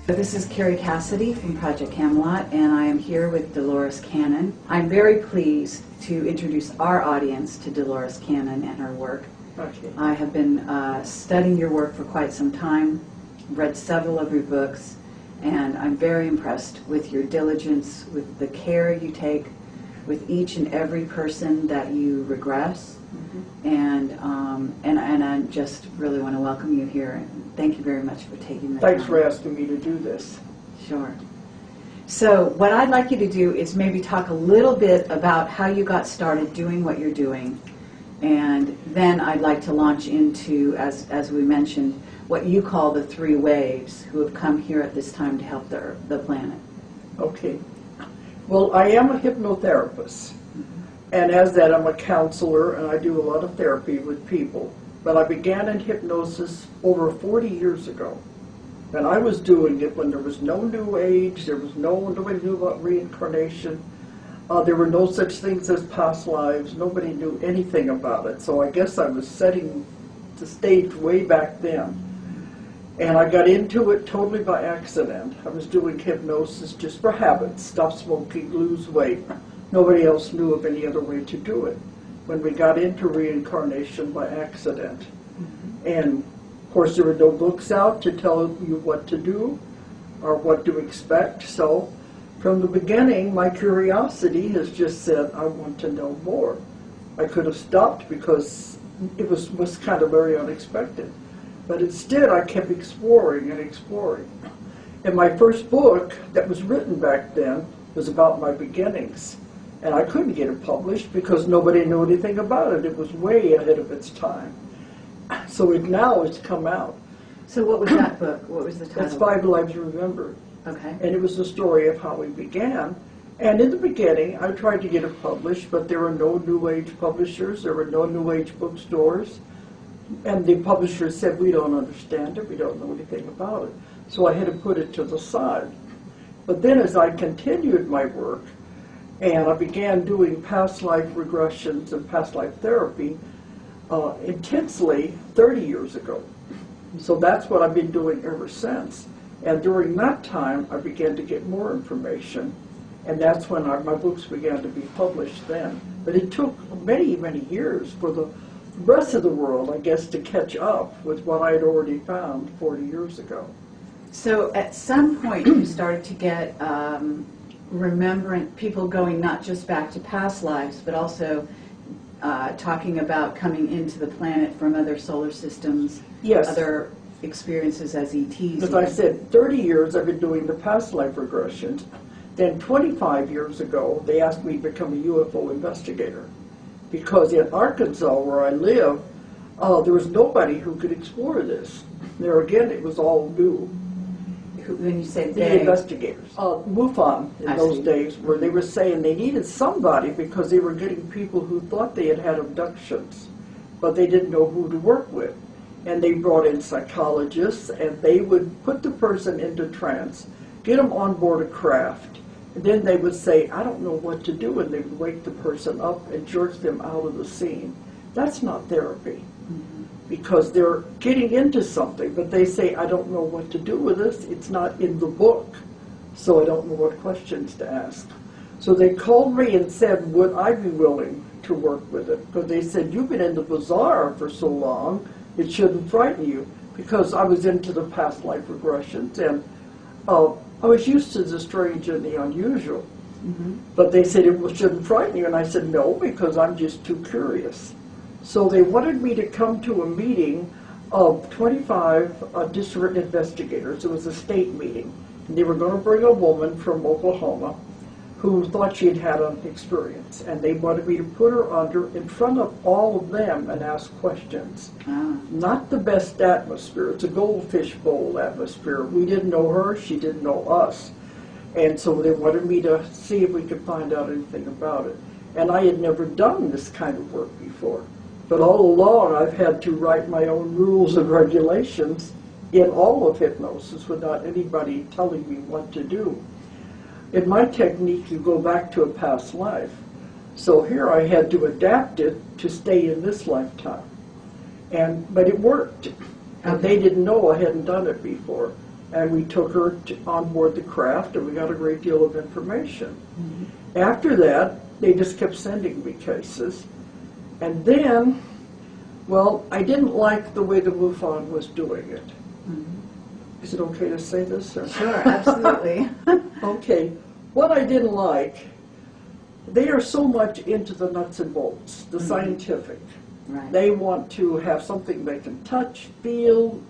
This is Carrie Cassidy from Project Camelot, and I am here with Dolores Cannon. I'm very pleased to introduce our audience to Dolores Cannon and her work. Okay. I have been studying your work for quite some time, read several of your books, and I'm very impressed with your diligence, with the care you take with each and every person that you regress. And I just really want to welcome you here, and thank you very much for taking the time. Thanks for asking me to do this. Sure. So what I'd like you to do is maybe talk a little bit about how you got started doing what you're doing, and then I'd like to launch into, as we mentioned, what you call the three waves who have come here at this time to help the planet. Okay. Well, I am a hypnotherapist. And as that, I'm a counselor, and I do a lot of therapy with people. But I began in hypnosis over 40 years ago. And I was doing it when there was no New Age, nobody knew about reincarnation. There were no such things as past lives. Nobody knew anything about it. So I guess I was setting the stage way back then. And I got into it totally by accident. I was doing hypnosis just for habit, stop smoking, lose weight. Nobody else knew of any other way to do it. When we got into reincarnation by accident. And of course there were no books out to tell you what to do or what to expect. So from the beginning, my curiosity has just said, I want to know more. I could have stopped because it was kind of very unexpected. But instead I kept exploring and exploring. And my first book that was written back then was about my beginnings. And I couldn't get it published because nobody knew anything about it. It was way ahead of its time. So now it's come out. So what was that book? What was the title? It's 5 Lives Remembered. Okay. And it was the story of how we began. And in the beginning, I tried to get it published, but there were no New Age publishers. There were no New Age bookstores. And the publishers said, we don't understand it. We don't know anything about it. So I had to put it to the side. But then as I continued my work, and I began doing past life regressions and past life therapy intensely 30 years ago. So that's what I've been doing ever since. And during that time, I began to get more information. And that's when my books began to be published then. But it took many, many years for the rest of the world, I guess, to catch up with what I had already found 40 years ago. So at some point you started to get remembrant people going not just back to past lives, but also talking about coming into the planet from other solar systems, yes, other experiences as ETs. As I said, 30 years I've been doing the past life regressions. Then 25 years ago, they asked me to become a UFO investigator. Because in Arkansas, where I live, there was nobody who could explore this. There again, it was all new. When you say The investigators. MUFON in those days, where they were saying they needed somebody because they were getting people who thought they had had abductions, but they didn't know who to work with. And they brought in psychologists, and they would put the person into trance, get them on board a craft, and then they would say, I don't know what to do, and they would wake the person up and jerk them out of the scene. That's not therapy. Because they're getting into something, but they say, I don't know what to do with this. It's not in the book, so I don't know what questions to ask. So they called me and said, would I be willing to work with it? Because they said, you've been in the bazaar for so long, it shouldn't frighten you. Because I was into the past life regressions, and I was used to the strange and the unusual. But they said it shouldn't frighten you, and I said, no, because I'm just too curious. So they wanted me to come to a meeting of 25 different investigators. It was a state meeting. And they were going to bring a woman from Oklahoma who thought she had had an experience. And they wanted me to put her under in front of all of them and ask questions. Not the best atmosphere. It's a goldfish bowl atmosphere. We didn't know her. She didn't know us. And so they wanted me to see if we could find out anything about it. And I had never done this kind of work before. But all along, I've had to write my own rules and regulations in all of hypnosis without anybody telling me what to do. In my technique, you go back to a past life. So here I had to adapt it to stay in this lifetime. But it worked. And they didn't know I hadn't done it before. And we took her on board the craft, and we got a great deal of information. After that, they just kept sending me cases. And then, well, I didn't like the way the MUFON was doing it. Is it okay to say this? Or? Sure, absolutely. Okay. What I didn't like, they are so much into the nuts and bolts, the scientific. Right. They want to have something they can touch, feel,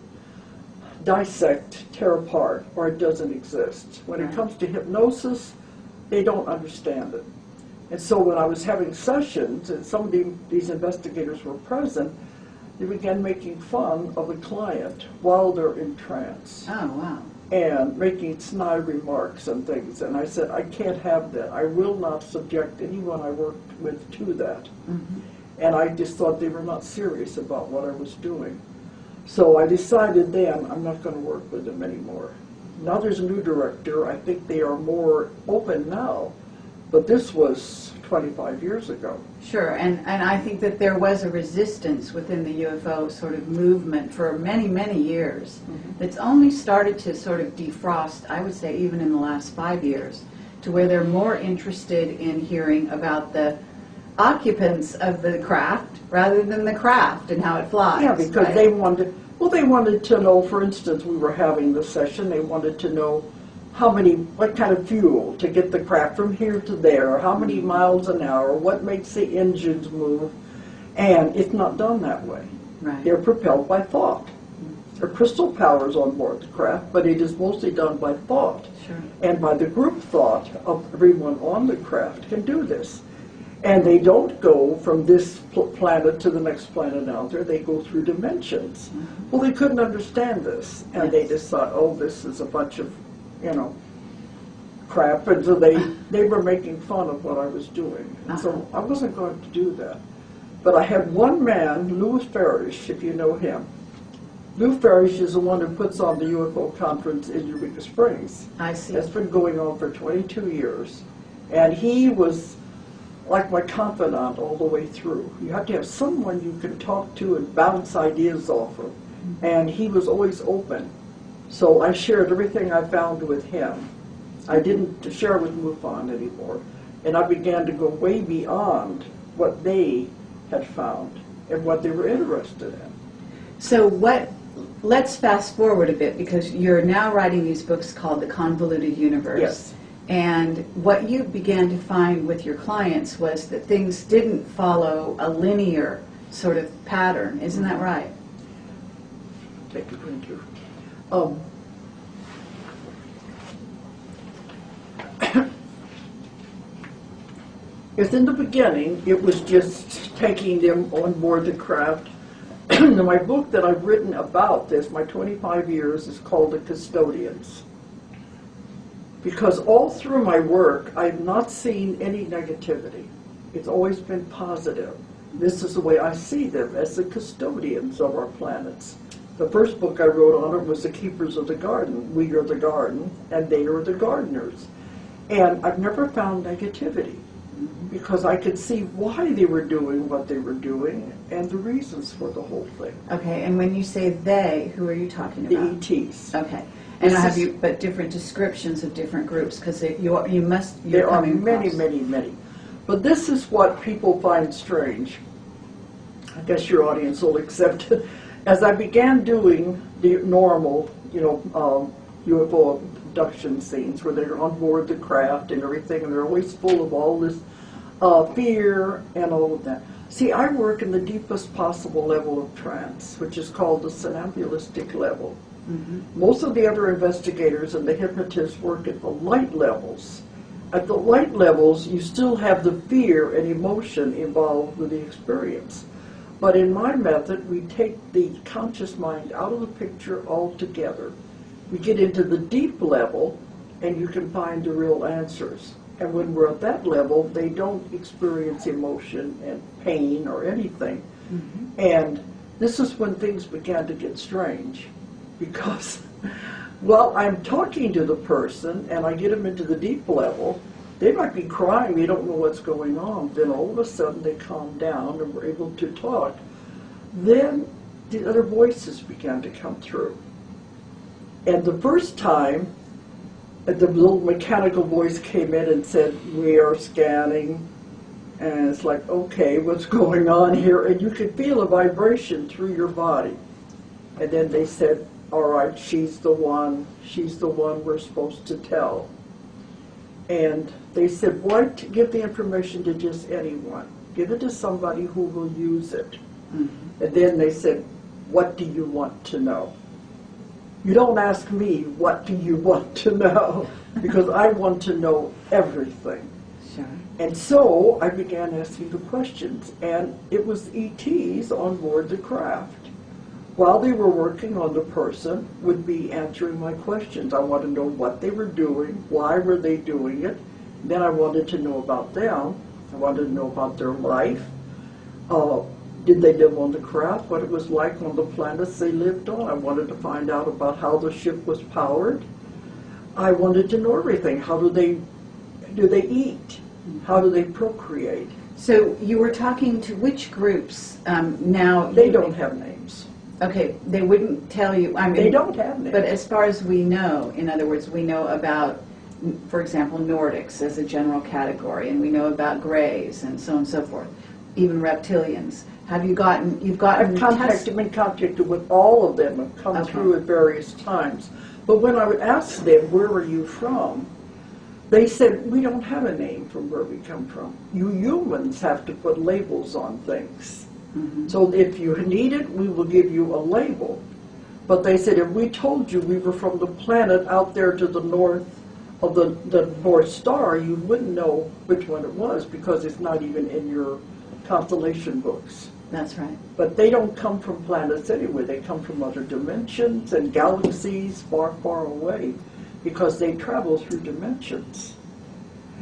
dissect, tear apart, or it doesn't exist. When it comes to hypnosis, they don't understand it. And so when I was having sessions, and some of these investigators were present, they began making fun of the client while they're in trance. Oh, wow. And making snide remarks and things. And I said, I can't have that. I will not subject anyone I work with to that. And I just thought they were not serious about what I was doing. So I decided then I'm not going to work with them anymore. Now there's a new director. I think they are more open now. But this was 25 years ago. Sure, and I think that there was a resistance within the UFO sort of movement for many, many years. That's only started to sort of defrost, I would say, even in the last 5 years, to where they're more interested in hearing about the occupants of the craft rather than the craft and how it flies. Yeah, because they wanted to know, for instance, we were having the session, they wanted to know what kind of fuel to get the craft from here to there, how many miles an hour, what makes the engines move, and it's not done that way. Right. They're propelled by thought. There are crystal powers on board the craft, but it is mostly done by thought. Sure. And by the group thought of everyone on the craft can do this. And they don't go from this planet to the next planet out there, they go through dimensions. Well, they couldn't understand this, and they just thought, oh, this is a bunch of crap, and so they were making fun of what I was doing. And so I wasn't going to do that. But I had one man, Louis Farish, if you know him. Lou Farish is the one who puts on the UFO conference in Eureka Springs. I see. It's been going on for 22 years. And he was like my confidant all the way through. You have to have someone you can talk to and bounce ideas off of. And he was always open. So I shared everything I found with him. I didn't share with MUFON anymore. And I began to go way beyond what they had found and what they were interested in. So let's fast forward a bit, because you're now writing these books called The Convoluted Universe. Yes. And what you began to find with your clients was that things didn't follow a linear sort of pattern. Isn't that right? Take a drink here. If in the beginning it was just taking them on board the craft, my book that I've written about this, my 25 years, is called The Custodians. Because all through my work, I've not seen any negativity. It's always been positive. This is the way I see them, as the custodians of our planets. The first book I wrote on it was The Keepers of the Garden. We are the garden, and they are the gardeners. And I've never found negativity, because I could see why they were doing what they were doing and the reasons for the whole thing. Okay, and when you say they, who are you talking about? The ETs. Okay. And have you, but different descriptions of different groups, because there are many. But this is what people find strange. I guess your audience will accept it. As I began doing the normal, UFO abduction scenes where they're on board the craft and everything, and they're always full of all this fear and all of that. See, I work in the deepest possible level of trance, which is called the somnambulistic level. Most of the other investigators and the hypnotists work at the light levels. At the light levels, you still have the fear and emotion involved with the experience. But in my method, we take the conscious mind out of the picture altogether. We get into the deep level, and you can find the real answers. And when we're at that level, they don't experience emotion and pain or anything. And this is when things began to get strange. Because while I'm talking to the person and I get them into the deep level, they might be crying, they don't know what's going on. Then all of a sudden they calm down and we're able to talk. Then the other voices began to come through. And the first time, the little mechanical voice came in and said, "We are scanning." And it's like, okay, what's going on here? And you could feel a vibration through your body. And then they said, all right, she's the one we're supposed to tell. And they said, why give the information to just anyone? Give it to somebody who will use it. Mm-hmm. And then they said, what do you want to know? You don't ask me, what do you want to know? Because I want to know everything. Sure. And so I began asking the questions, and it was ETs on board the craft. While they were working on the person, would be answering my questions. I wanted to know what they were doing, why were they doing it. Then I wanted to know about them. I wanted to know about their life. Did they live on the craft, what it was like on the planets they lived on. I wanted to find out about how the ship was powered. I wanted to know everything. How do they eat? How do they procreate? So you were talking to which groups now? They don't have names. Okay, they wouldn't tell you. I mean, they don't have names. But as far as we know, in other words, we know about, for example, Nordics as a general category, and we know about Greys and so on and so forth, even reptilians. Have you gotten? You've gotten. I've been contacted with all of them. I've come through at various times. But when I would ask them, where are you from? They said, we don't have a name from where we come from. You humans have to put labels on things. Mm-hmm. So if you need it, we will give you a label. But they said, if we told you we were from the planet out there to the north of the North Star, you wouldn't know which one it was because it's not even in your constellation books. That's right. But they don't come from planets anyway. They come from other dimensions and galaxies far, far away because they travel through dimensions.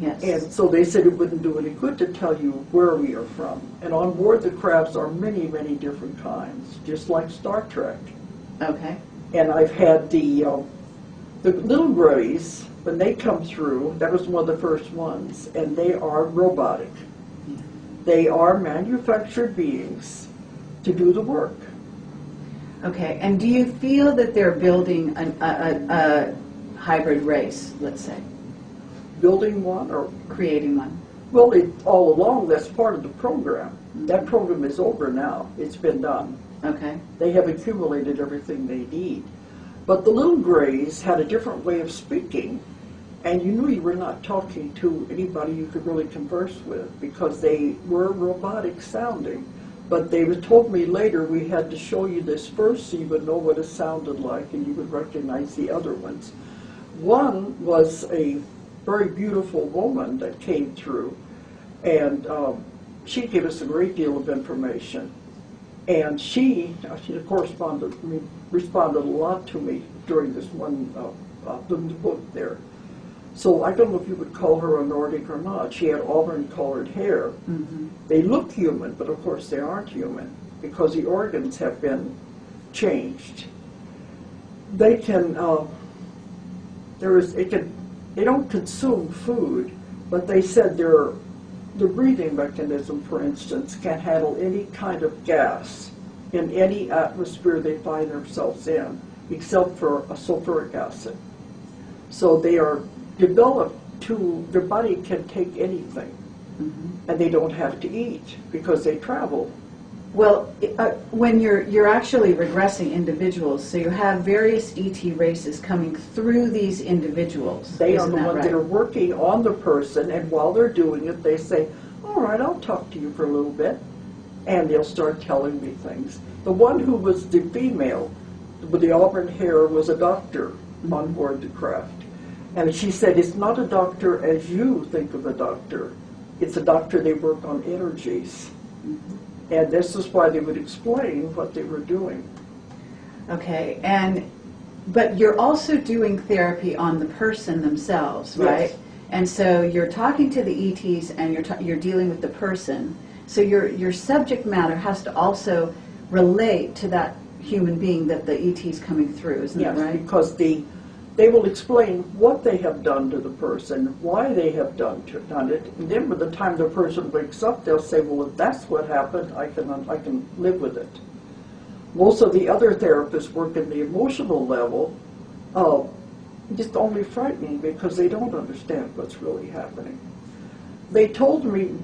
Yes. And so they said it wouldn't do any good to tell you where we are from. And on board the crafts are many, many different kinds, just like Star Trek. Okay. And I've had the little Greys, when they come through, that was one of the first ones, and they are robotic. They are manufactured beings to do the work. Okay, and do you feel that they're building a hybrid race, let's say? Building one or creating one? Well, all along, that's part of the program. Mm-hmm. That program is over now. It's been done. Okay. They have accumulated everything they need. But the little Greys had a different way of speaking, and you knew you were not talking to anybody you could really converse with because they were robotic sounding. But they told me later we had to show you this first so you would know what it sounded like and you would recognize the other ones. One was a very beautiful woman that came through, and she gave us a great deal of information. And she responded a lot to me during this one the book there. So I don't know if you would call her a Nordic or not. She had auburn-colored hair. Mm-hmm. They look human, but of course they aren't human because the organs have been changed. They can, they don't consume food, but they said the breathing mechanism, for instance, can handle any kind of gas in any atmosphere they find themselves in, except for a sulfuric acid. So they are developed their body can take anything, mm-hmm. and they don't have to eat because they travel. Well, when you're actually regressing individuals, so you have various ET races coming through these individuals. They are the ones right? that are working on the person, and while they're doing it, they say, all right, I'll talk to you for a little bit, and they'll start telling me things. The one who was the female with the auburn hair was a doctor mm-hmm. on board the craft. And she said, it's not a doctor as you think of a doctor. It's a doctor, they work on energies. Mm-hmm. And this is why they would explain what they were doing. Okay, but you're also doing therapy on the person themselves, right? Yes. And so you're talking to the ETs and you're dealing with the person. So your subject matter has to also relate to that human being that the ET's coming through, isn't that right? Because they will explain what they have done to the person, why they have done it, and then by the time the person wakes up, they'll say, well, if that's what happened, I can live with it. Most of the other therapists work in the emotional level, just only frightening because they don't understand what's really happening. They told me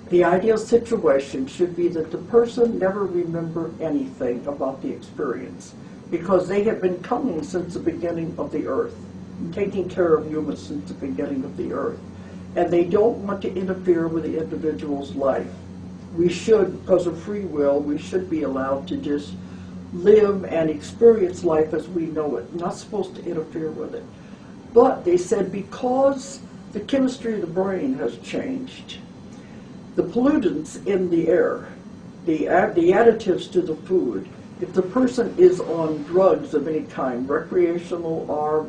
the ideal situation should be that the person never remember anything about the experience because they have been coming since the beginning of the earth, taking care of humans since the beginning of the earth. And they don't want to interfere with the individual's life. We should, because of free will, we should be allowed to just live and experience life as we know it. Not supposed to interfere with it. But they said because the chemistry of the brain has changed, the pollutants in the air, the additives to the food, if the person is on drugs of any kind, recreational or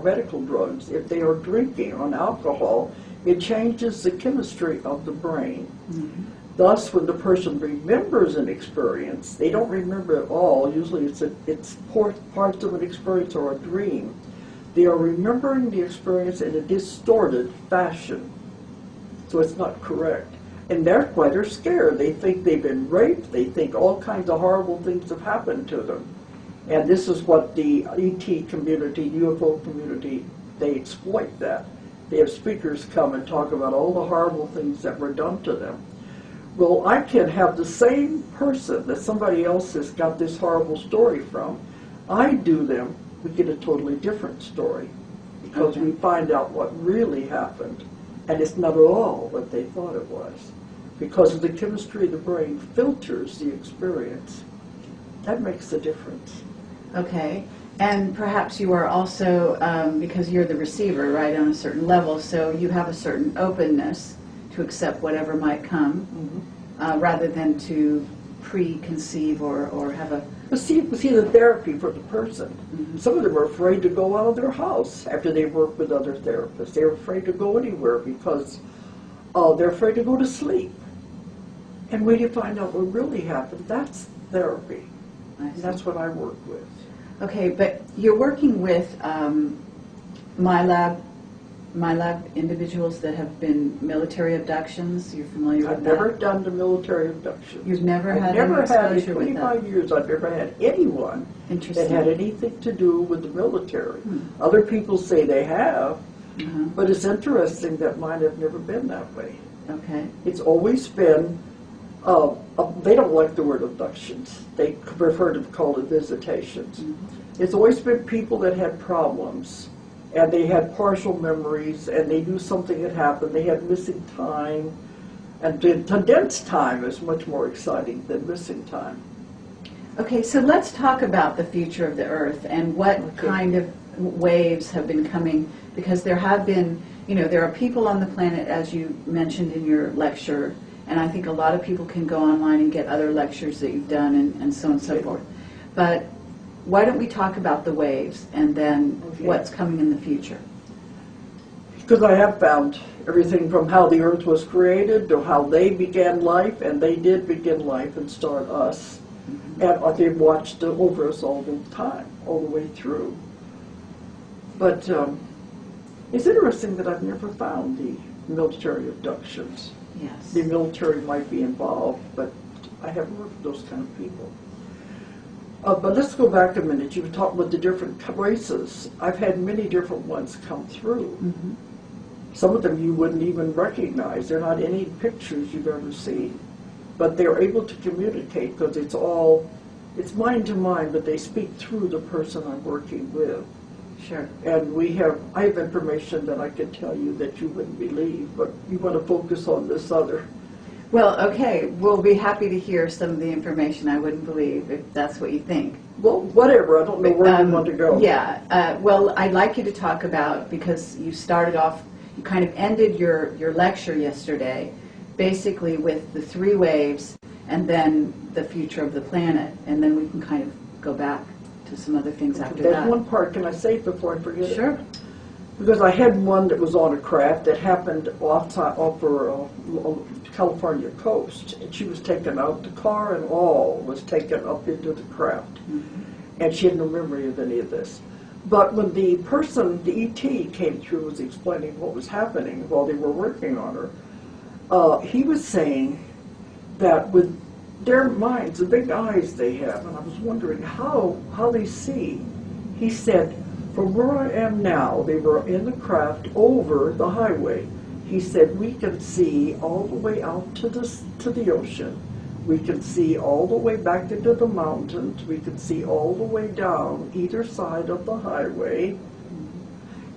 medical drugs, if they are drinking on alcohol, it changes the chemistry of the brain. Mm-hmm. Thus, when the person remembers an experience, they don't remember it all. Usually it's parts of an experience or a dream. They are remembering the experience in a distorted fashion. So it's not correct. And that's why they're scared. They think they've been raped. They think all kinds of horrible things have happened to them. And this is what the ET community, UFO community, they exploit that. They have speakers come and talk about all the horrible things that were done to them. Well, I can have the same person that somebody else has got this horrible story from. I do them, we get a totally different story because we find out what really happened. And it's not at all what they thought it was. Because of the chemistry of the brain filters the experience. That makes a difference. Okay. And perhaps you are also, because you're the receiver, right, on a certain level, so you have a certain openness to accept whatever might come, rather than to preconceive or have a... But see the therapy for the person. Some of them are afraid to go out of their house after they work with other therapists. They're afraid to go anywhere because they're afraid to go to sleep. And when you find out what really happened, that's therapy. And that's what I work with. Okay, but you're working with my lab individuals that have been military abductions. You're familiar with that? I've never done the military abduction. You've never had any exposure with that? In 25 years, I've never had anyone that had anything to do with the military. Other people say they have, but it's interesting that mine have never been that way. Okay. It's always been, they don't like the word abductions. They prefer to call it visitations. It's always been people that had problems. And they had partial memories, and they knew something had happened. They had missing time, and condensed time is much more exciting than missing time. Okay, so let's talk about the future of the Earth and what kind of waves have been coming, because there have been, there are people on the planet, as you mentioned in your lecture, and I think a lot of people can go online and get other lectures that you've done and so on and so forth. But why don't we talk about the waves and then what's coming in the future? Because I have found everything from how the Earth was created to how they began life, and they did begin life and start us. And they've watched over us all the time, all the way through. But it's interesting that I've never found the military abductions. Yes. The military might be involved, but I haven't worked with those kind of people. But let's go back a minute. You were talking about the different races. I've had many different ones come through. Some of them you wouldn't even recognize. They're not any pictures you've ever seen. But they're able to communicate because it's mind to mind, but they speak through the person I'm working with. Sure. And I have information that I can tell you that you wouldn't believe, but you want to focus on this other. Well, okay, we'll be happy to hear some of the information I wouldn't believe, if that's what you think. Well, whatever. I don't know where you want to go. Yeah. Well, I'd like you to talk about, because you started off, you kind of ended your lecture yesterday, basically with the 3 waves and then the future of the planet, and then we can kind of go back to some other things after that. There's one part. Can I say it before I forget it? Sure. Because I had one that was on a craft that happened off California coast, and she was taken out. The car and all was taken up into the craft, and she had no memory of any of this. But when the person, the ET, came through, was explaining what was happening while they were working on her, he was saying that with their minds, the big eyes they have, and I was wondering how they see. He said, from where I am now, they were in the craft over the highway. He said, we can see all the way out to the ocean. We can see all the way back into the mountains. We can see all the way down either side of the highway.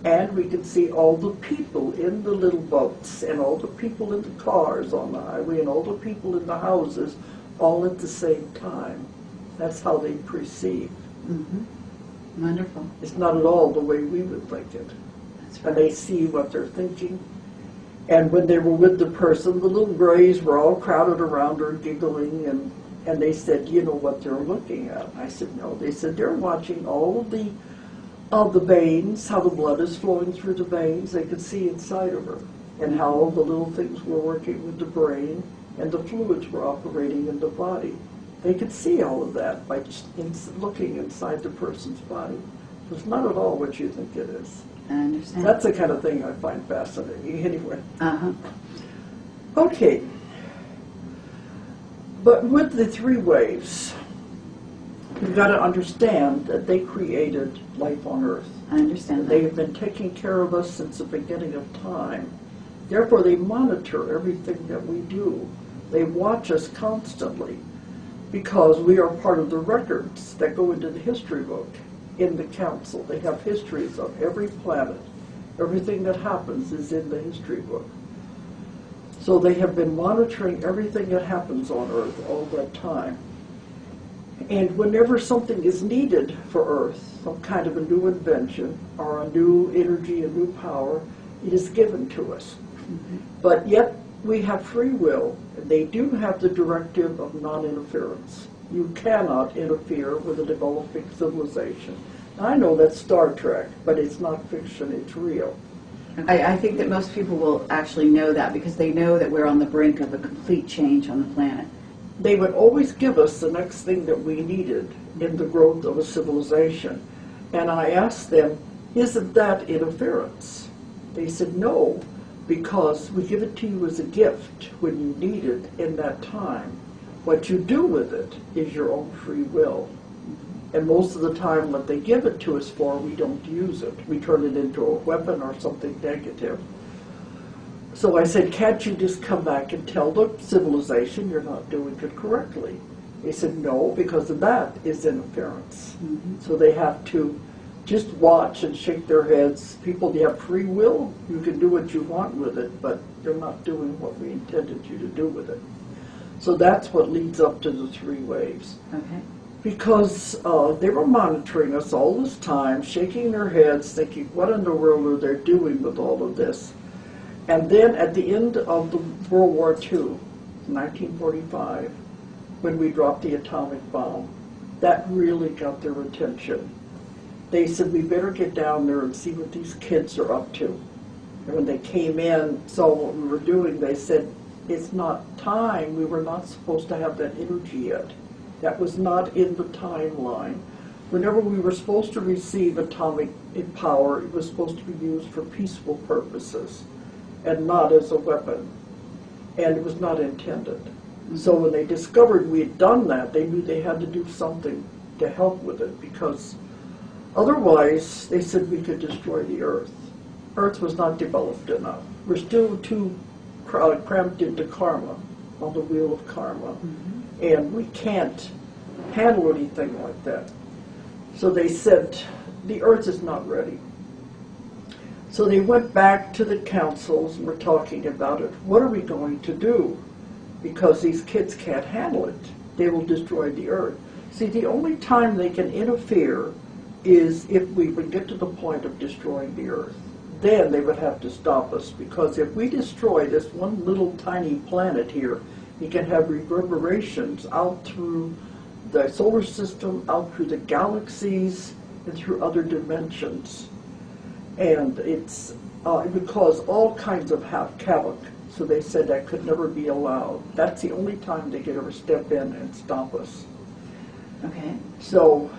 And we can see all the people in the little boats and all the people in the cars on the highway and all the people in the houses all at the same time. That's how they perceive. Mm-hmm. Wonderful. It's not at all the way we would think it. That's right. And they see what they're thinking. And when they were with the person, the little grays were all crowded around her giggling, and they said, you know what they're looking at? I said, no. They said, they're watching all of the veins, how the blood is flowing through the veins. They could see inside of her, and how all the little things were working with the brain, and the fluids were operating in the body. They could see all of that by just looking inside the person's body. It's not at all what you think it is. I understand. That's the kind of thing I find fascinating anyway. Uh-huh. Okay. But with the three waves, you've got to understand that they created life on Earth. I understand They that. have been taking care of us since the beginning of time. Therefore, they monitor everything that we do. They watch us constantly because we are part of the records that go into the history book. In the council, they have histories of every planet. Everything that happens is in the history book. So they have been monitoring everything that happens on Earth all that time. And whenever something is needed for Earth, some kind of a new invention or a new energy, a new power, it is given to us. Mm-hmm. But yet we have free will. They do have the directive of non-interference. You cannot interfere with a developing civilization. I know that's Star Trek, but it's not fiction, it's real. I think that most people will actually know that because they know that we're on the brink of a complete change on the planet. They would always give us the next thing that we needed in the growth of a civilization. And I asked them, isn't that interference? They said, no, because we give it to you as a gift when you need it in that time. What you do with it is your own free will. And most of the time what they give it to us for, we don't use it. We turn it into a weapon or something negative. So I said, can't you just come back and tell the civilization you're not doing it correctly? They said, no, because of that is interference. Mm-hmm. So they have to just watch and shake their heads. People, you have free will. You can do what you want with it, but you're not doing what we intended you to do with it. So that's what leads up to the three waves. Okay. Because they were monitoring us all this time, shaking their heads, thinking, what in the world are they doing with all of this? And then at the end of the World War II, 1945, when we dropped the atomic bomb, that really got their attention. They said, we better get down there and see what these kids are up to. And when they came in, saw what we were doing, they said, it's not time. We were not supposed to have that energy yet. That was not in the timeline. Whenever we were supposed to receive atomic power, it was supposed to be used for peaceful purposes and not as a weapon. And it was not intended. Mm-hmm. So when they discovered we had done that, they knew they had to do something to help with it, because otherwise, they said we could destroy the Earth. Earth was not developed enough. We're still too cramped into karma, on the wheel of karma. Mm-hmm. And we can't handle anything like that. So they said, the Earth is not ready. So they went back to the councils and were talking about it. What are we going to do? Because these kids can't handle it. They will destroy the Earth. See, the only time they can interfere is if we would get to the point of destroying the Earth. Then they would have to stop us, because if we destroy this one little tiny planet here, it can have reverberations out through the solar system, out through the galaxies, and through other dimensions. And it would cause all kinds of havoc. So they said that could never be allowed. That's the only time they could ever step in and stop us. Okay. So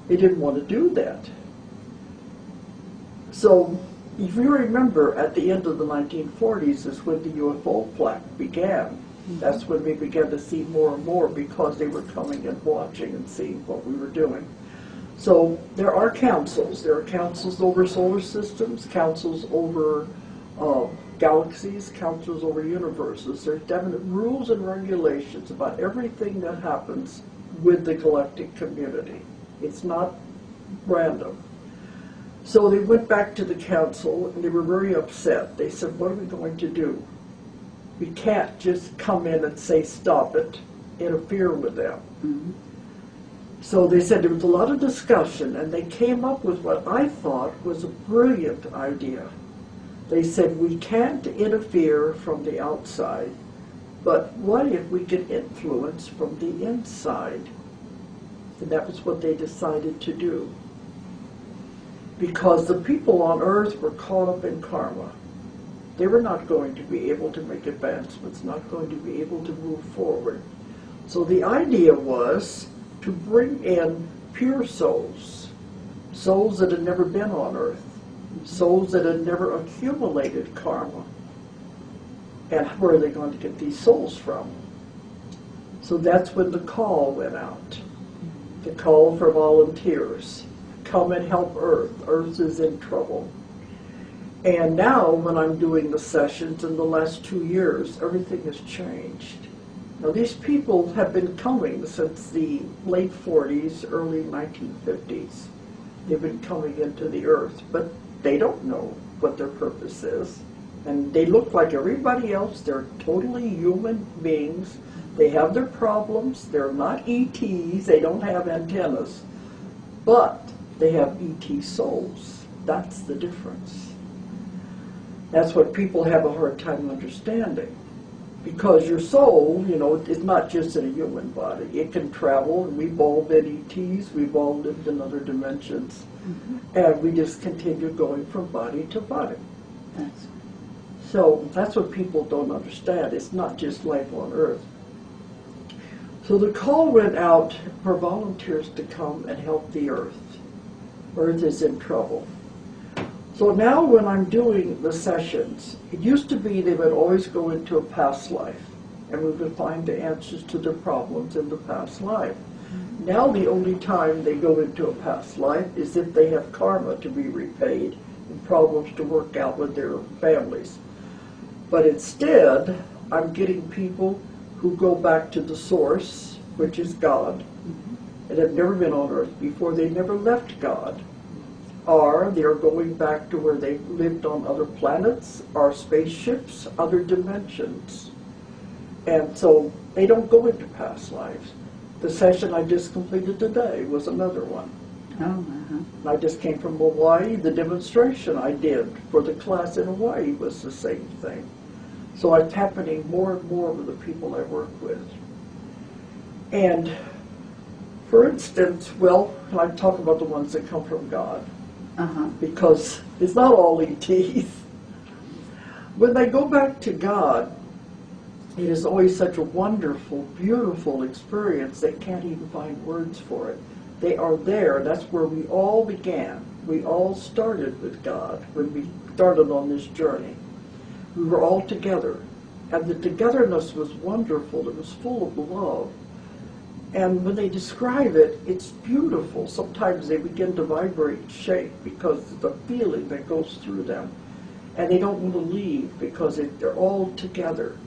they didn't want to do that. So if you remember, at the end of the 1940s is when the UFO plaque began. Mm-hmm. That's when we began to see more and more, because they were coming and watching and seeing what we were doing. So there are councils. There are councils over solar systems, councils over galaxies, councils over universes. There's definite rules and regulations about everything that happens with the galactic community. It's not random. So they went back to the council and they were very upset. They said, what are we going to do? We can't just come in and say, stop it, interfere with them. Mm-hmm. So they said there was a lot of discussion, and they came up with what I thought was a brilliant idea. They said, we can't interfere from the outside, but what if we could influence from the inside? And that was what they decided to do. Because the people on Earth were caught up in karma. They were not going to be able to make advancements, not going to be able to move forward. So the idea was to bring in pure souls, souls that had never been on Earth, souls that had never accumulated karma. And where are they going to get these souls from? So that's when the call went out, the call for volunteers. Come and help Earth. Earth is in trouble. And now when I'm doing the sessions in the last 2 years, everything has changed. Now these people have been coming since the late 40s, early 1950s. They've been coming into the Earth, but they don't know what their purpose is. And they look like everybody else. They're totally human beings. They have their problems. They're not ETs. They don't have antennas. But they have ET souls. That's the difference. That's what people have a hard time understanding. Because your soul, you know, is not just in a human body. It can travel, and we've all been ETs, we've all lived in other dimensions. Mm-hmm. And we just continue going from body to body. So that's what people don't understand. It's not just life on Earth. So the call went out for volunteers to come and help the Earth. Earth is in trouble. So now when I'm doing the sessions, it used to be they would always go into a past life, and we would find the answers to their problems in the past life. Now the only time they go into a past life is if they have karma to be repaid and problems to work out with their families. But instead, I'm getting people who go back to the source, which is God, and have never been on Earth before. They never left God. Or they're going back to where they lived on other planets, or spaceships, other dimensions. And so they don't go into past lives. The session I just completed today was another one. And I just came from Hawaii. The demonstration I did for the class in Hawaii was the same thing. So it's happening more and more with the people I work with. And for instance, well, I talk about the ones that come from God. Because it's not all ETs. When they go back to God, it is always such a wonderful, beautiful experience. They can't even find words for it. They are there. That's where we all began. We all started with God when we started on this journey. We were all together. And the togetherness was wonderful. It was full of love. And when they describe it, it's beautiful. Sometimes they begin to vibrate and shake because of the feeling that goes through them. And they don't want to leave because they're all together.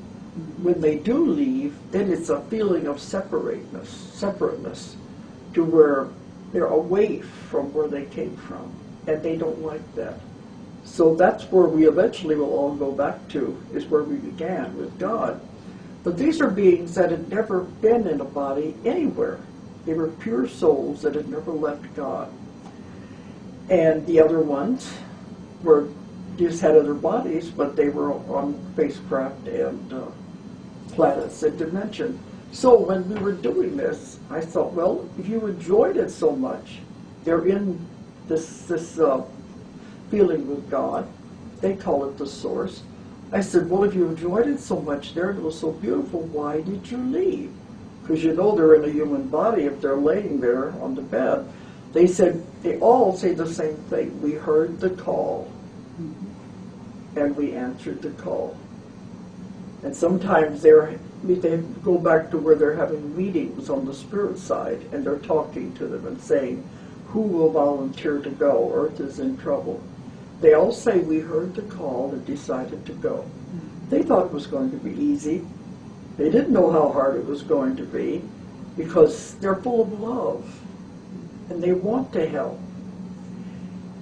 When they do leave, then it's a feeling of separateness to where they're away from where they came from. And they don't like that. So that's where we eventually will all go back to, is where we began, with God. But these are beings that had never been in a body anywhere. They were pure souls that had never left God. And the other ones were just had other bodies, but they were on spacecraft and planets and dimension. So when we were doing this, I thought, well, if you enjoyed it so much, they're in this feeling with God. They call it the source. I said, well, if you enjoyed it so much there and it was so beautiful, why did you leave? Because you know they're in a human body if they're laying there on the bed. They said, they all say the same thing. We heard the call, and we answered the call. And sometimes they go back to where they're having meetings on the spirit side, and they're talking to them and saying, who will volunteer to go? Earth is in trouble. They all say, we heard the call and decided to go. They thought it was going to be easy. They didn't know how hard it was going to be, because they're full of love and they want to help.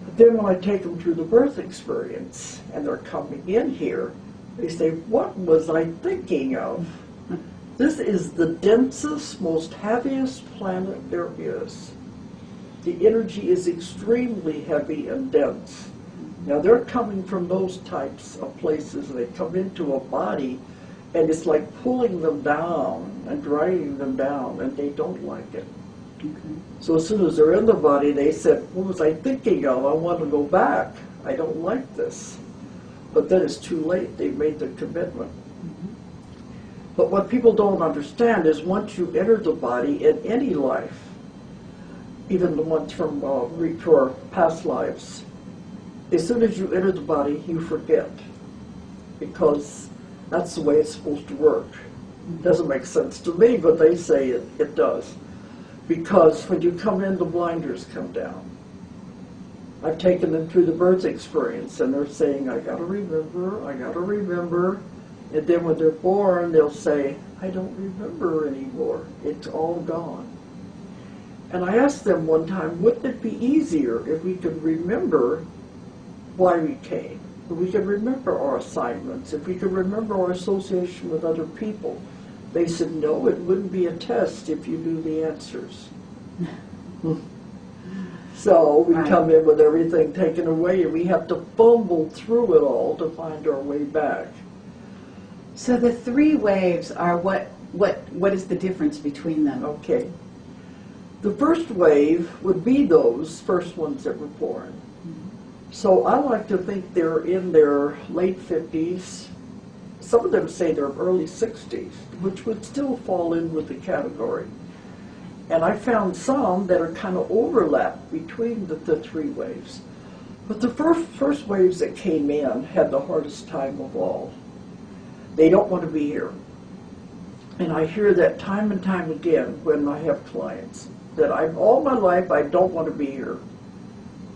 But then when I take them through the birth experience and they're coming in here, they say, what was I thinking of? This is the densest, most heaviest planet there is. The energy is extremely heavy and dense. Now they're coming from those types of places. They come into a body and it's like pulling them down and driving them down, and they don't like it. Okay. So as soon as they're in the body, they said, what was I thinking of? I want to go back. I don't like this. But then it's too late. They've made the commitment. But what people don't understand is once you enter the body in any life, even the ones from for past lives, as soon as you enter the body, you forget, because that's the way it's supposed to work. It doesn't make sense to me, but they say it does. Because when you come in, the blinders come down. I've taken them through the birth experience, and they're saying, I gotta remember, I gotta remember. And then when they're born, they'll say, I don't remember anymore. It's all gone. And I asked them one time, wouldn't it be easier if we could remember why we came? If we could remember our assignments, if we could remember our association with other people? They said, no, it wouldn't be a test if you knew the answers. So we come in with everything taken away, and we have to fumble through it all to find our way back. So the three waves are what is the difference between them? Okay. The first wave would be those first ones that were born. So I like to think they're in their late 50s. Some of them say they're early 60s, which would still fall in with the category. And I found some that are kind of overlapped between the three waves. But the first waves that came in had the hardest time of all. They don't want to be here. And I hear that time and time again when I have clients, that all my life I don't want to be here.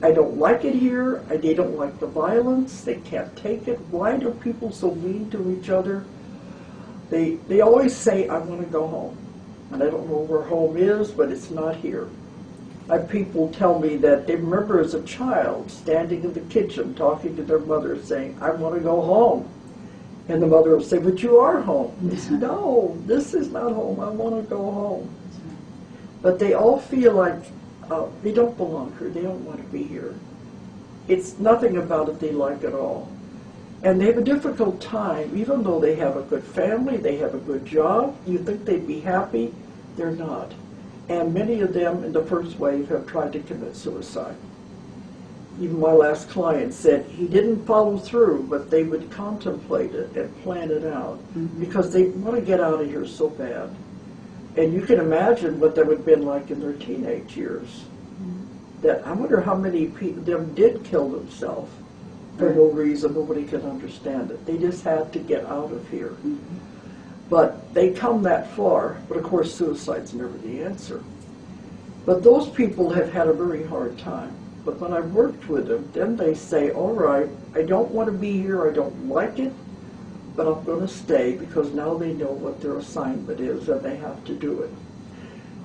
I don't like it here. They don't like the violence. They can't take it. Why are people so mean to each other? They always say, I want to go home. And I don't know where home is, but it's not here. I have people tell me that they remember as a child standing in the kitchen talking to their mother saying, I want to go home. And the mother will say, but you are home. They say, no, this is not home. I want to go home. But they all feel like they don't belong here. They don't want to be here. It's nothing about it they like at all. And they have a difficult time, even though they have a good family, they have a good job. You think they'd be happy? They're not. And many of them in the first wave have tried to commit suicide. Even my last client said he didn't follow through, but they would contemplate it and plan it out because they want to get out of here so bad. And you can imagine what that would have been like in their teenage years. That I wonder how many people them did kill themselves for no reason. Nobody could understand it. They just had to get out of here. But they come that far. But of course, suicide's never the answer. But those people have had a very hard time. But when I've worked with them, then they say, all right, I don't want to be here. I don't like it. But I'm going to stay because now they know what their assignment is and they have to do it.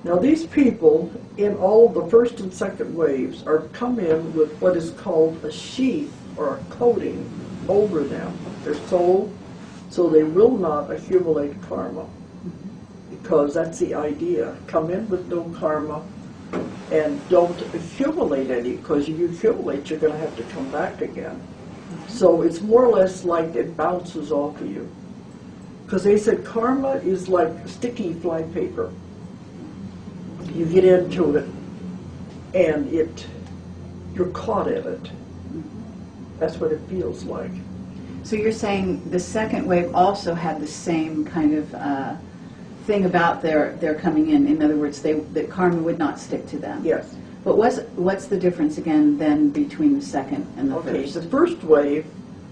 Now these people in all the first and second waves are come in with what is called a sheath or a coating over them, their soul, so they will not accumulate karma. Because that's the idea. Come in with no karma and don't accumulate any, because if you accumulate, you're going to have to come back again. So it's more or less like it bounces off of you. Because they said karma is like sticky flypaper. You get into it, and you're caught in it. That's what it feels like. So you're saying the second wave also had the same kind of thing about their coming in. In other words, that karma would not stick to them. Yes. But what's the difference again then between the second and the Okay, first? the first wave,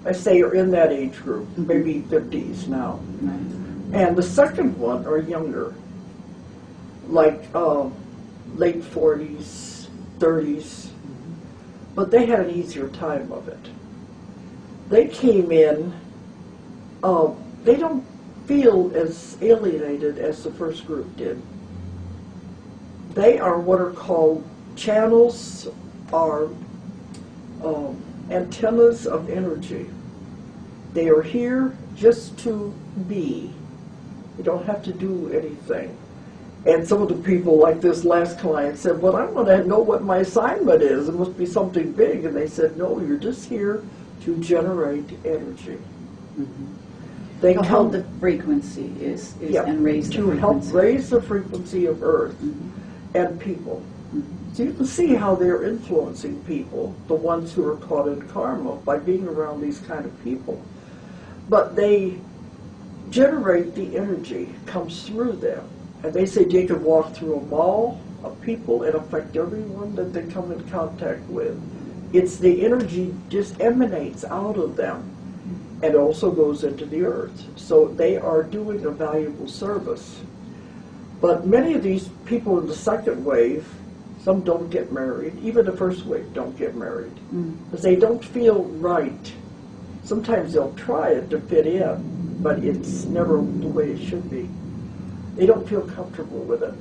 I say, are in that age group, maybe 50s now. Right. And the second one are younger, like late 40s, 30s, but they had an easier time of it. They came in, they don't feel as alienated as the first group did. They are what are called channels, or antennas of energy. They are here just to be. You don't have to do anything. And some of the people, like this last client, said, well, I want to know what my assignment is. It must be something big. And they said, no, you're just here to generate energy. They To hold the frequency is and raise the frequency. To help raise the frequency of Earth and people. So you can see how they're influencing people, the ones who are caught in karma, by being around these kind of people. But they generate the energy, comes through them. And they say they can walk through a mall of people and affect everyone that they come in contact with. It's the energy just emanates out of them and also goes into the earth. So they are doing a valuable service. But many of these people in the second wave, some don't get married. Even the first wave don't get married because they don't feel right. Sometimes they'll try it to fit in, but it's never the way it should be. They don't feel comfortable with it.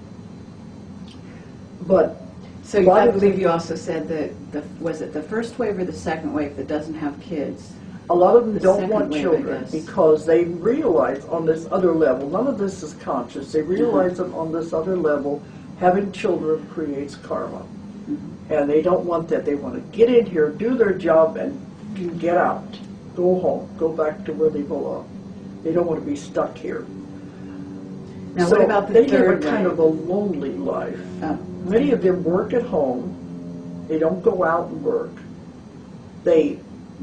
But so I believe you also said that was it the first wave or the second wave that doesn't have kids? A lot of them don't want children because they realize on this other level, none of this is conscious, they realize that on this other level, having children creates karma. And they don't want that. They want to get in here, do their job, and get out. Go home. Go back to where they belong. They don't want to be stuck here. Now, so what about the they third live a kind of a lonely life. Many of them work at home. They don't go out and work. They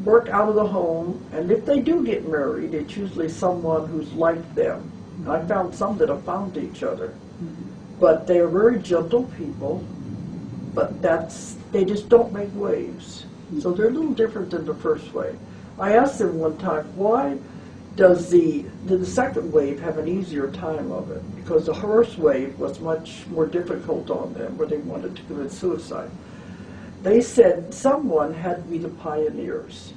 work out of the home, and if they do get married, it's usually someone who's like them. And I found some that have found each other. But they are very gentle people, but they just don't make waves. So they're a little different than the first wave. I asked them one time, why did the second wave have an easier time of it? Because the first wave was much more difficult on them, where they wanted to commit suicide. They said someone had to be the pioneers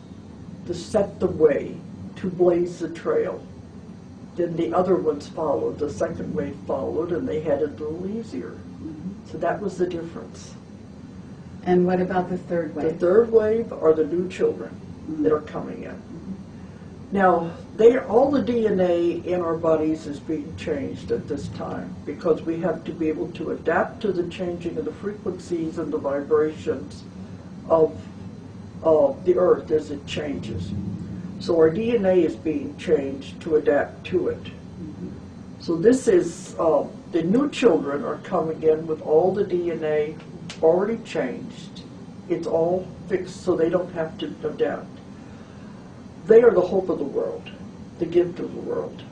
to set the way, to blaze the trail. Then the other ones followed, the second wave followed, and they had it a little easier. So that was the difference. And what about the third wave? The third wave are the new children that are coming in. Now, all the DNA in our bodies is being changed at this time because we have to be able to adapt to the changing of the frequencies and the vibrations of the earth as it changes. So our DNA is being changed to adapt to it. So this is, the new children are coming in with all the DNA already changed. It's all fixed so they don't have to adapt. They are the hope of the world, the gift of the world.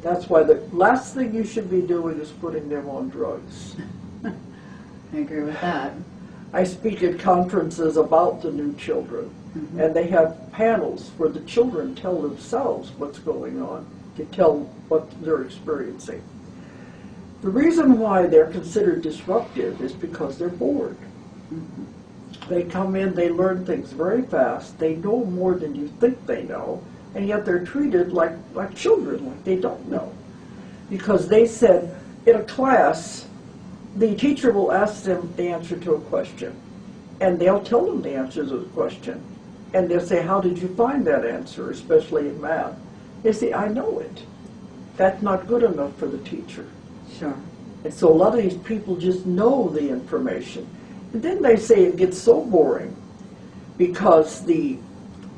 That's why the last thing you should be doing is putting them on drugs. I agree with that. I speak at conferences about the new children, and they have panels where the children tell themselves what's going on, to tell what they're experiencing. The reason why they're considered disruptive is because they're bored. They come in, they learn things very fast, they know more than you think they know, and yet they're treated like children, like they don't know. Because they said, in a class, the teacher will ask them the answer to a question, and they'll tell them the answer to the question. And they'll say, how did you find that answer, especially in math? They say, I know it. That's not good enough for the teacher. Sure. And so a lot of these people just know the information. And then they say it gets so boring because the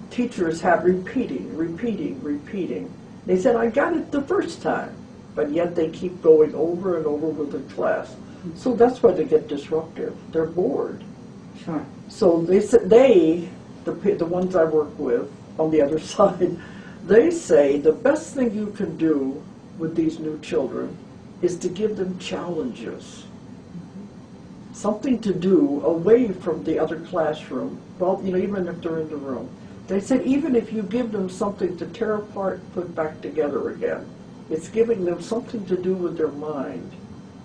teachers have repeating. They said, I got it the first time, but yet they keep going over and over with the class. So that's why they get disruptive. They're bored. Sure. So they said the ones I work with on the other side, they say the best thing you can do with these new children is to give them challenges. Something to do away from the other classroom, well, even if they're in the room. They said even if you give them something to tear apart and put back together again, it's giving them something to do with their mind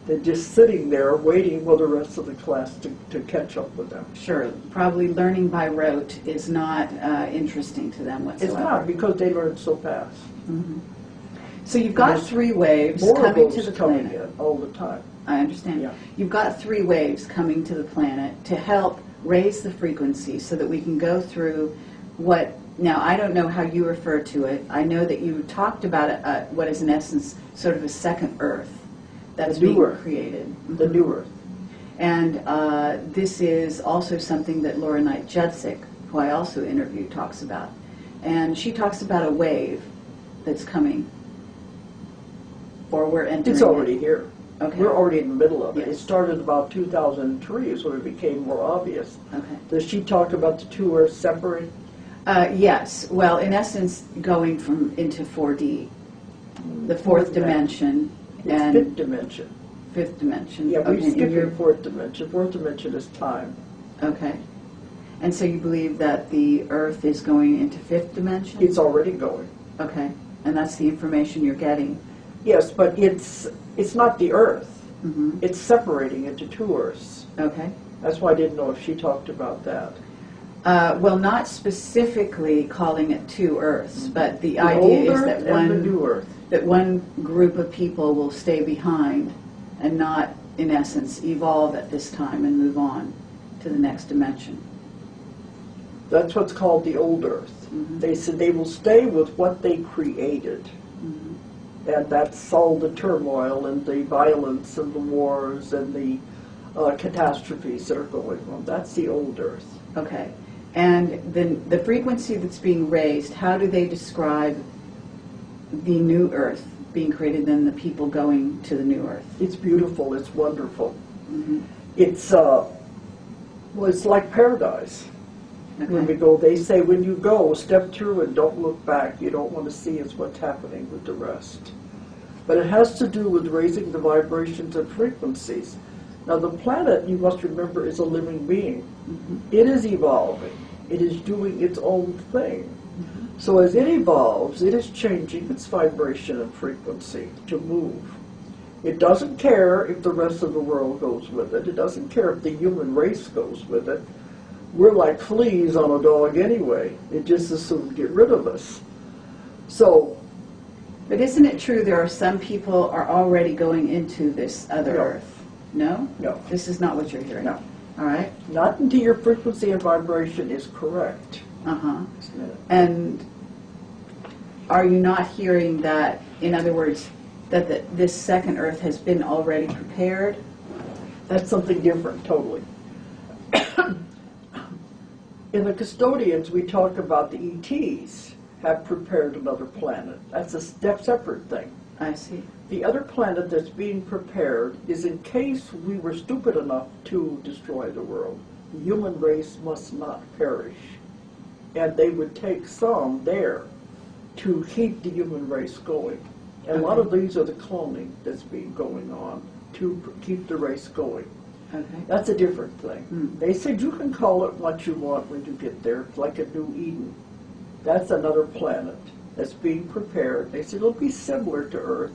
They're just sitting there waiting for the rest of the class to catch up with them. Sure, probably learning by rote is not interesting to them whatsoever. It's not, because they learn so fast. Mm-hmm. So you've got There's 3 waves more coming of to those the coming planet. in all the time. I understand. Yeah. You've got 3 waves coming to the planet to help raise the frequency so that we can go through what, now I don't know how you refer to it. I know that you talked about what is in essence sort of a second Earth that's being created. The new Earth. And this is also something that Laura Knight Judzik, who I also interviewed, talks about. And she talks about a wave that's coming, or we're entering. It's already here. Okay. We're already in the middle of it. Yes. It started about 2003 is when it became more obvious. Okay. Does she talk about the 2 Earths separating? Yes. Well, in essence, going into 4D, the 4th dimension. It's And 5th dimension. 5th dimension. Yeah, we Okay, skip you're- the 4th dimension. 4th dimension is time. Okay. And so you believe that the Earth is going into 5th dimension? It's already going. Okay. And that's the information you're getting? Yes, but it's not the Earth. Mm-hmm. It's separating into 2 Earths. Okay. That's why I didn't know if she talked about that. Well, not specifically calling it 2 Earths, but the The idea old is Earth that and the new Earth. one group of people will stay behind and not, in essence, evolve at this time and move on to the next dimension. That's what's called the old Earth. Mhm. They said they will stay with what they created. Mhm. And that's all the turmoil and the violence and the wars and the catastrophes that are going on. That's the old Earth. Okay. And then the frequency that's being raised, how do they describe the new Earth being created, then the people going to the new Earth? It's beautiful. It's wonderful. Mm-hmm. It's it's like paradise. When we Okay. go, they say when you go, step through and don't look back. You don't want to see is what's happening with the rest. But it has to do with raising the vibrations and frequencies. Now the planet, you must remember, is a living being. Mm-hmm. It is evolving. It is doing its own thing. So as it evolves, it is changing its vibration and frequency to move. It doesn't care if the rest of the world goes with it. It doesn't care if the human race goes with it. We're like fleas on a dog anyway. It just as soon get rid of us. So, But isn't it true there are some people are already going into this other No. Earth? No? no, This is not what you're hearing? No. All right. not until your frequency and vibration is correct. Uh-huh. Isn't it? And are you not hearing that, in other words, that this second Earth has been already prepared? That's something different, totally. In the custodians, we talk about the ETs have prepared another planet. That's a separate thing. I see. The other planet that's being prepared is in case we were stupid enough to destroy the world. The human race must not perish. And they would take some there to keep the human race going. And a lot of these are the cloning that's been going on to keep the race going. Okay. That's a different thing. Hmm. They said you can call it what you want when you get there. It's like a new Eden. That's another planet that's being prepared. They said it'll be similar to Earth,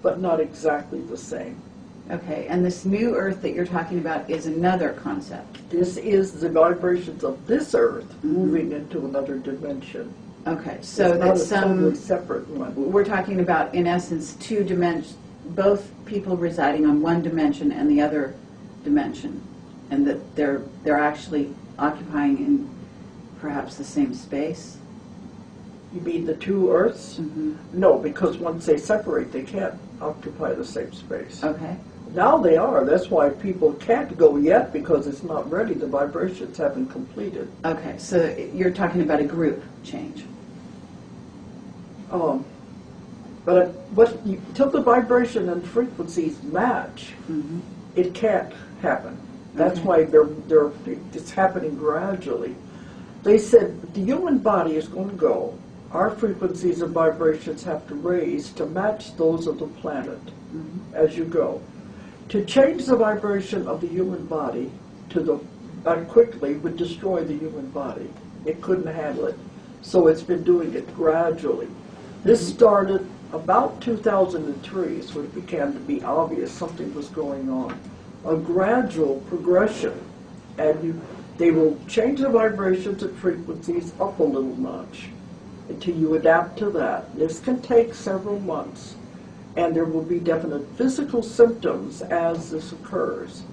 but not exactly the same. Okay. And this new Earth that you're talking about is another concept. This is the vibrations of this Earth moving into another dimension. Okay. So it's not that's a totally separate one. we're talking about, in essence, 2 dimensions, both people residing on one dimension and the other dimension, and that they're actually occupying in perhaps the same space. You mean the 2 Earths? Mm-hmm. No, because once they separate, they can't occupy the same space. Okay. Now they are. That's why people can't go yet, because it's not ready. The vibrations haven't completed. Okay. So you're talking about a group change. But till the vibration and frequencies match, Mm-hmm. it can't happen. That's Okay. why it's happening gradually. They said the human body is going to go. Our frequencies and vibrations have to raise to match those of the planet as you go. To change the vibration of the human body to quickly would destroy the human body. It couldn't handle it. So it's been doing it gradually. This started about 2003 is when it began to be obvious something was going on. A gradual progression, and they will change the vibrations and frequencies up a little notch until you adapt to that. This can take several months, and there will be definite physical symptoms as this occurs.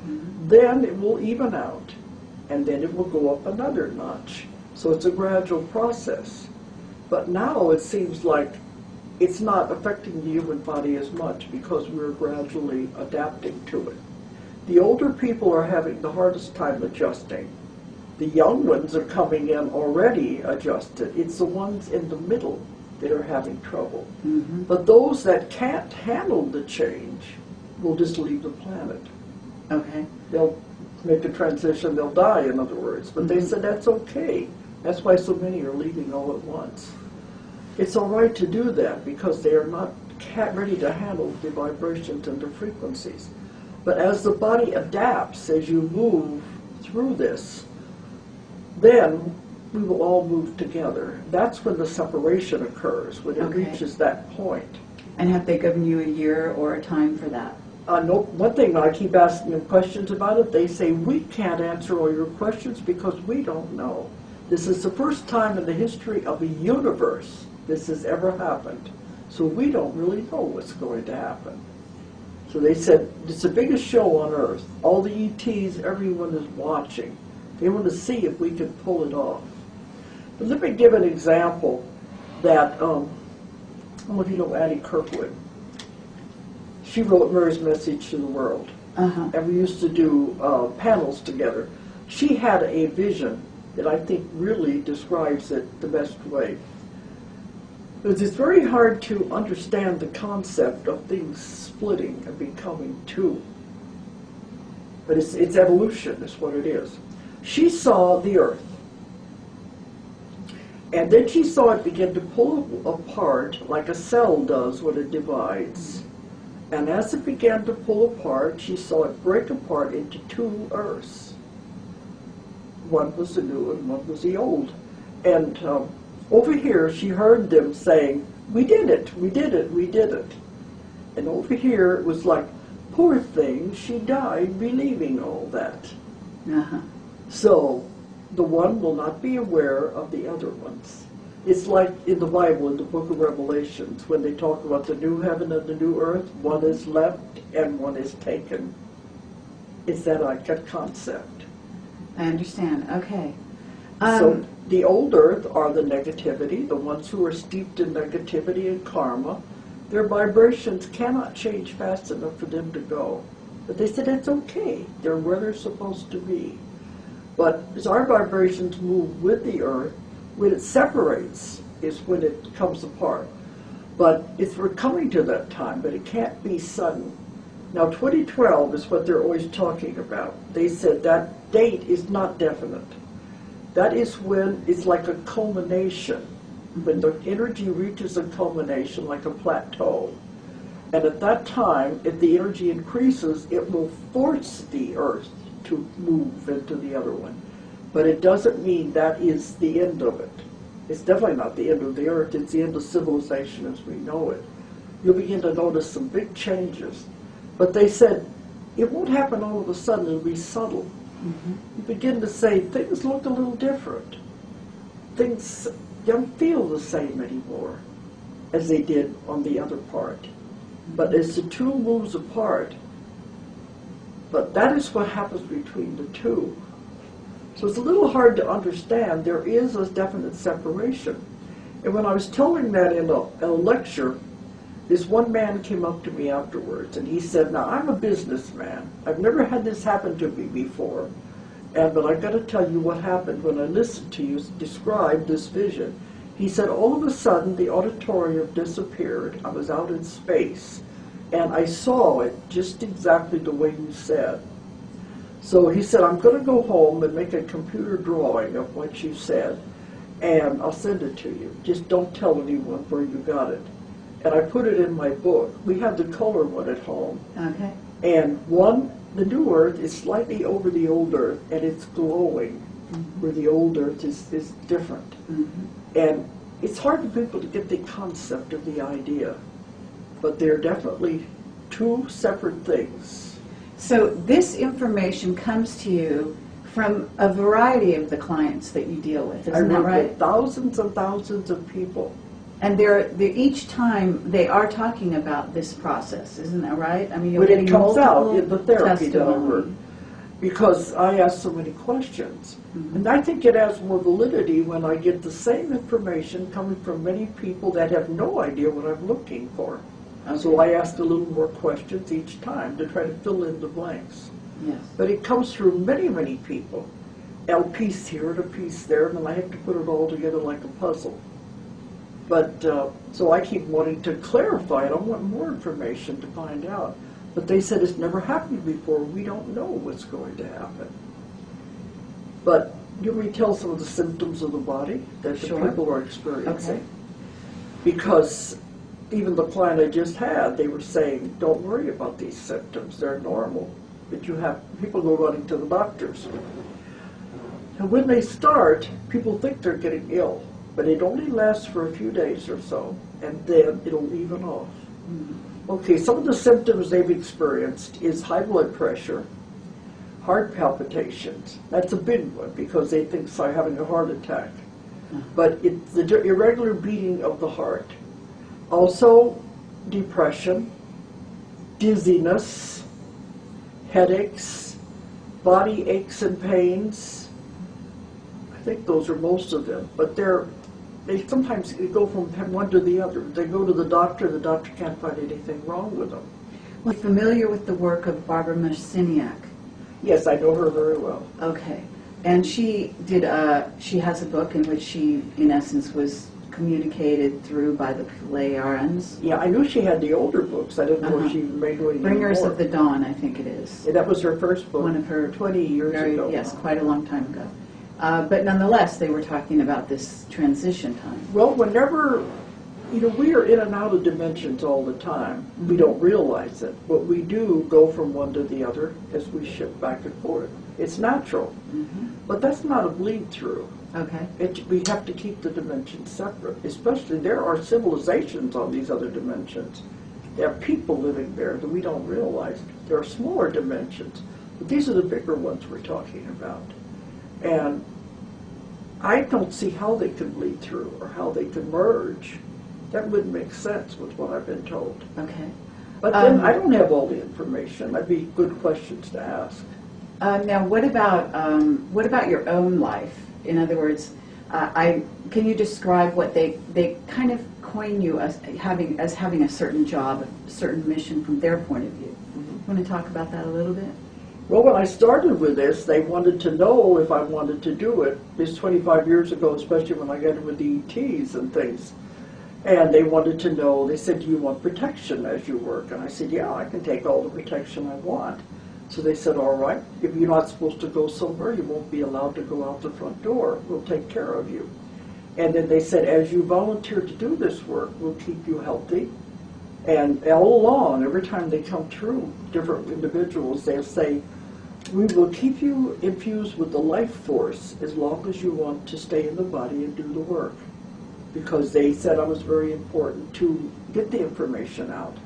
Then it will even out, and then it will go up another notch. So it's a gradual process. But now it seems like it's not affecting the human body as much because we're gradually adapting to it. The older people are having the hardest time adjusting. The young ones are coming in already adjusted. It's the ones in the middle that are having trouble. But those that can't handle the change will just leave the planet. Okay. They'll make a transition, they'll die, in other words. But they said that's okay. That's why so many are leaving all at once. It's all right to do that because they are not ready to handle the vibrations and the frequencies. But as the body adapts, as you move through this, then we will all move together. That's when the separation occurs, when it reaches that point. And have they given you a year or a time for that? No, one thing I keep asking them questions about it, they say, we can't answer all your questions because we don't know. This is the first time in the history of the universe this has ever happened. So we don't really know what's going to happen. So they said, it's the biggest show on Earth. All the ETs, everyone is watching. They want to see if we can pull it off. But let me give an example that, I don't know if you know Annie Kirkwood. She wrote Mary's Message to the World. And we used to do panels together. She had a vision that I think really describes it the best way. Because it's very hard to understand the concept of things splitting and becoming two. But it's evolution is what it is. She saw the Earth. And then she saw it begin to pull apart like a cell does when it divides. And as it began to pull apart, she saw it break apart into two Earths. One was the new and one was the old. And over here, she heard them saying, we did it, we did it, we did it. And over here, it was like, poor thing, she died believing all that. So the one will not be aware of the other ones. It's like in the Bible, in the book of Revelations, when they talk about the new heaven and the new earth, one is left and one is taken. It's that concept. I understand. Okay. So the old earth are the negativity, the ones who are steeped in negativity and karma. Their vibrations cannot change fast enough for them to go. But they said it's okay. They're where they're supposed to be. But as our vibrations move with the earth, when it separates is when it comes apart. But we're coming to that time, but it can't be sudden. Now 2012 is what they're always talking about. They said that date is not definite. That is when it's like a culmination, when the energy reaches a culmination like a plateau. And at that time, if the energy increases, it will force the earth to move into the other one. But it doesn't mean that is the end of it. It's definitely not the end of the earth, it's the end of civilization as we know it. You'll begin to notice some big changes. But they said, it won't happen all of a sudden, it'll be subtle. You begin to say, things look a little different. Things don't feel the same anymore as they did on the other part. But as the two moves apart, but that is what happens between the two. So it's a little hard to understand. There is a definite separation. And when I was telling that in a lecture, this one man came up to me afterwards and he said, now I'm a businessman. I've never had this happen to me before. But I've got to tell you what happened when I listened to you describe this vision. He said, all of a sudden the auditorium disappeared. I was out in space. And I saw it just exactly the way you said. So he said, I'm going to go home and make a computer drawing of what you said, and I'll send it to you. Just don't tell anyone where you got it. And I put it in my book. We have the color one at home. Okay. And the new earth is slightly over the old earth, and it's glowing, where the old earth is different. And it's hard for people to get the concept of the idea. but they're definitely two separate things. So this information comes to you from a variety of the clients that you deal with, isn't that I work right? with thousands and thousands of people. And each time they are talking about this process, isn't that right? I mean, you're When it getting comes out multiple in the therapy that I testimony. work, because I ask so many questions. Mhm. And I think it has more validity when I get the same information coming from many people that have no idea what I'm looking for. So I ask a little more questions each time to try to fill in the blanks. Yes. But it comes through many, many people. A piece here and a piece there, and then I have to put it all together like a puzzle. But, so I keep wanting to clarify it. I want more information to find out. But they said it's never happened before. We don't know what's going to happen. But you may tell some of the symptoms of the body that the Sure. people are experiencing. Okay. Because even the client I just had, they were saying, don't worry about these symptoms. They're normal. But you have people go running to the doctors. And when they start, people think they're getting ill. But it only lasts for a few days or so, and then it'll even off. Okay, some of the symptoms they've experienced is high blood pressure, heart palpitations. That's a big one because they think they're having a heart attack. But it's the irregular beating of the heart. Also, depression, dizziness, headaches, body aches and pains. I think those are most of them, but they sometimes go from one to the other. They go to the doctor can't find anything wrong with them. Well, familiar with the work of Barbara Messiniak? Yes, I know her very well. Okay. And she has a book in which she, in essence, was communicated through by the Pleiadians. Yeah, I knew she had the older books. I didn't know if she made any Bringers more. of the Dawn, I think it is. Yeah, that was her first book. One of her 20 years ago. Yes, quite a long time ago. But nonetheless, they were talking about this transition time. Well, whenever, we are in and out of dimensions all the time. We don't realize it, but we do go from one to the other as we shift back and forth. It's natural, but that's not a bleed through. Okay. We have to keep the dimensions separate, especially there are civilizations on these other dimensions. There are people living there that we don't realize. There are smaller dimensions, but these are the bigger ones we're talking about. And I don't see how they can bleed through or how they can merge. That wouldn't make sense with what I've been told. Okay. But then I don't have all the information. That'd be good questions to ask. Now, what about your own life? In other words, can you describe what they kind of coin you as having a certain job, a certain mission from their point of view? Want to talk about that a little bit? Well, when I started with this, they wanted to know if I wanted to do it. This 25 years ago, especially when I got in with the ETs and things. And they wanted to know, they said, do you want protection as you work? And I said, yeah, I can take all the protection I want. So they said, all right, if you're not supposed to go somewhere, you won't be allowed to go out the front door. We'll take care of you. And then they said, as you volunteer to do this work, we'll keep you healthy. And all along, every time they come through, different individuals, they'll say, we will keep you infused with the life force as long as you want to stay in the body and do the work. Because they said I was very important to get the information out.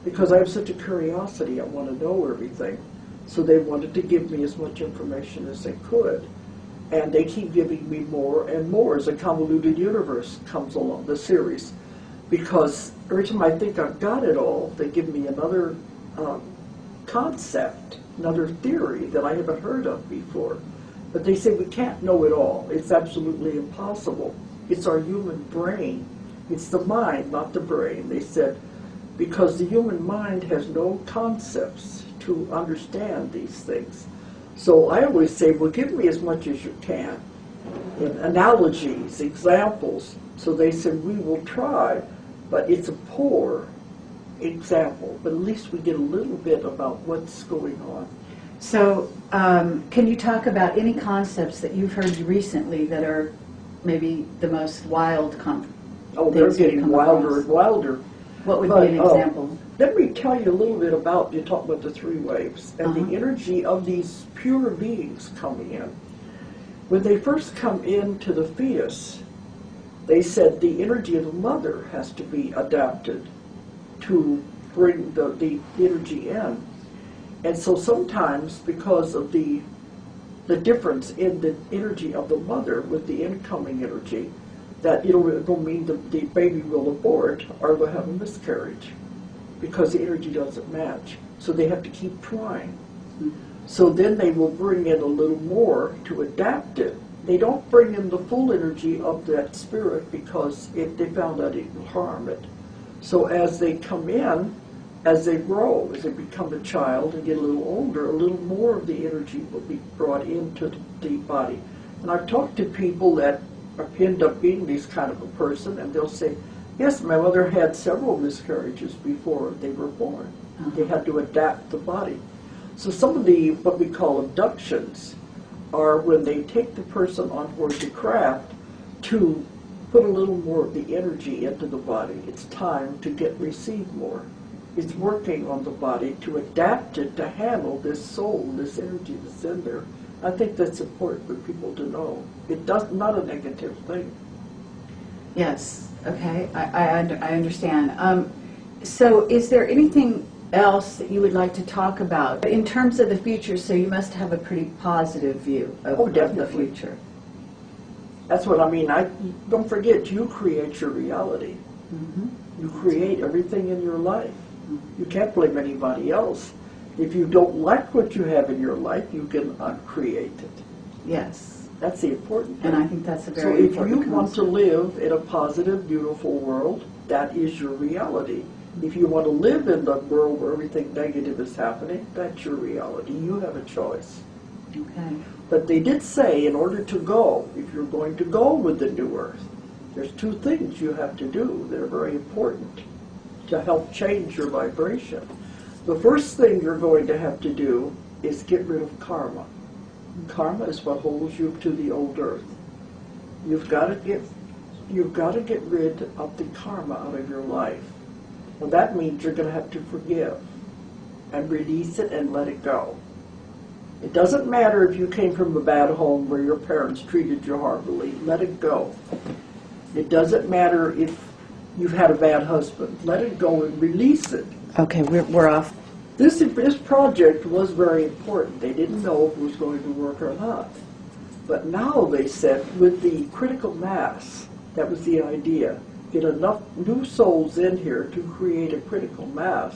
Because I have such a curiosity, I want to know everything. So they wanted to give me as much information as they could. And they keep giving me more and more as a Convoluted Universe comes along, the series. Because every time I think I've got it all, they give me another concept, another theory that I haven't heard of before. But they say we can't know it all. It's absolutely impossible. It's our human brain. It's the mind, not the brain. They said, because the human mind has no concepts to understand these things. So I always say, well, give me as much as you can. In analogies, examples. So they said, we will try, but it's a poor example. But at least we get a little bit about what's going on. So can you talk about any concepts that you've heard recently that are maybe the most wild concepts? Oh, they're getting wilder and wilder. What would be an example? Let me tell you a little bit about, you talk about the three waves, and the energy of these pure beings coming in. When they first come into the fetus, they said the energy of the mother has to be adapted to bring the energy in. And so sometimes, because of the difference in the energy of the mother with the incoming energy, that it'll mean the baby will abort or will have a miscarriage because the energy doesn't match. So they have to keep trying. So then they will bring in a little more to adapt it. They don't bring in the full energy of that spirit because if they found out it will harm it. So as they come in, as they grow, as they become a child and get a little older, a little more of the energy will be brought into the body. And I've talked to people that end up being this kind of a person, and they'll say, yes, my mother had several miscarriages before they were born. They had to adapt the body. So some of the, what we call abductions, are when they take the person on board the craft to put a little more of the energy into the body. It's time to receive more. It's working on the body to adapt it to handle this soul, this energy that's in there. I think that's important for people to know. It does not a negative thing. Yes. Okay. I understand. So is there anything else that you would like to talk about in terms of the future? So you must have a pretty positive view of the future. That's what I mean. Don't forget, you create your reality. You create everything in your life. You can't blame anybody else. If you don't like what you have in your life, you can uncreate it. Yes. That's the important thing. And I think that's a very important So if you want to live in a positive, beautiful world, that is your reality. If you want to live in the world where everything negative is happening, that's your reality. You have a choice. Okay. But they did say, in order to go, if you're going to go with the new earth, there's two things you have to do that are very important to help change your vibration. The first thing you're going to have to do is get rid of karma. Karma is what holds you to the old earth. You've got to get rid of the karma out of your life. Well, that means you're going to have to forgive and release it and let it go. It doesn't matter if you came from a bad home where your parents treated you horribly. Let it go. It doesn't matter if you've had a bad husband. Let it go and release it. Okay, we're off. This project was very important. They didn't know if it was going to work or not. But now they said with the critical mass, that was the idea, get enough new souls in here to create a critical mass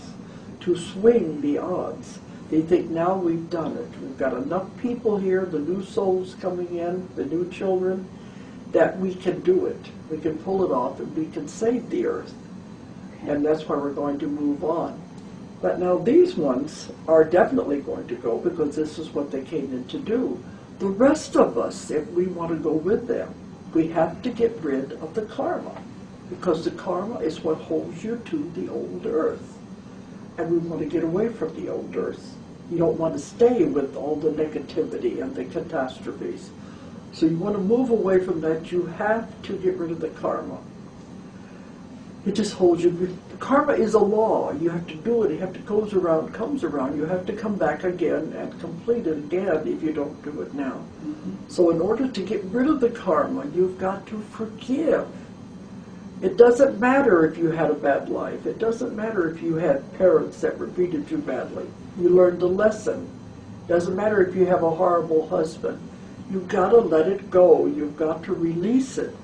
to swing the odds. They think now we've done it. We've got enough people here, the new souls coming in, the new children, that we can do it. We can pull it off and we can save the earth. And that's why we're going to move on. But now these ones are definitely going to go because this is what they came in to do. The rest of us, if we want to go with them, we have to get rid of the karma because the karma is what holds you to the old earth. And we want to get away from the old earth. You don't want to stay with all the negativity and the catastrophes. So you want to move away from that. You have to get rid of the karma. It just holds you. Karma is a law. You have to do it. It have to goes around, comes around. You have to come back again and complete it again if you don't do it now. So in order to get rid of the karma, you've got to forgive. It doesn't matter if you had a bad life. It doesn't matter if you had parents that treated you badly. You learned a lesson. It doesn't matter if you have a horrible husband. You've got to let it go. You've got to release it.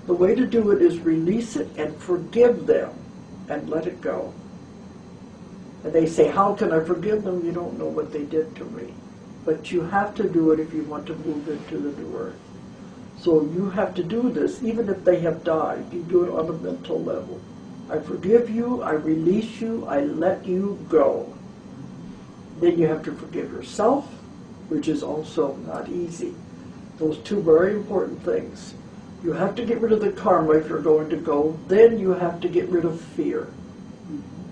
The way to do it is release it and forgive them and let it go. And they say, how can I forgive them? You don't know what they did to me. But you have to do it if you want to move into the new earth. So you have to do this, even if they have died. You do it on a mental level. I forgive you, I release you, I let you go. Then you have to forgive yourself, which is also not easy. Those two very important things. You have to get rid of the karma if you're going to go. Then you have to get rid of fear.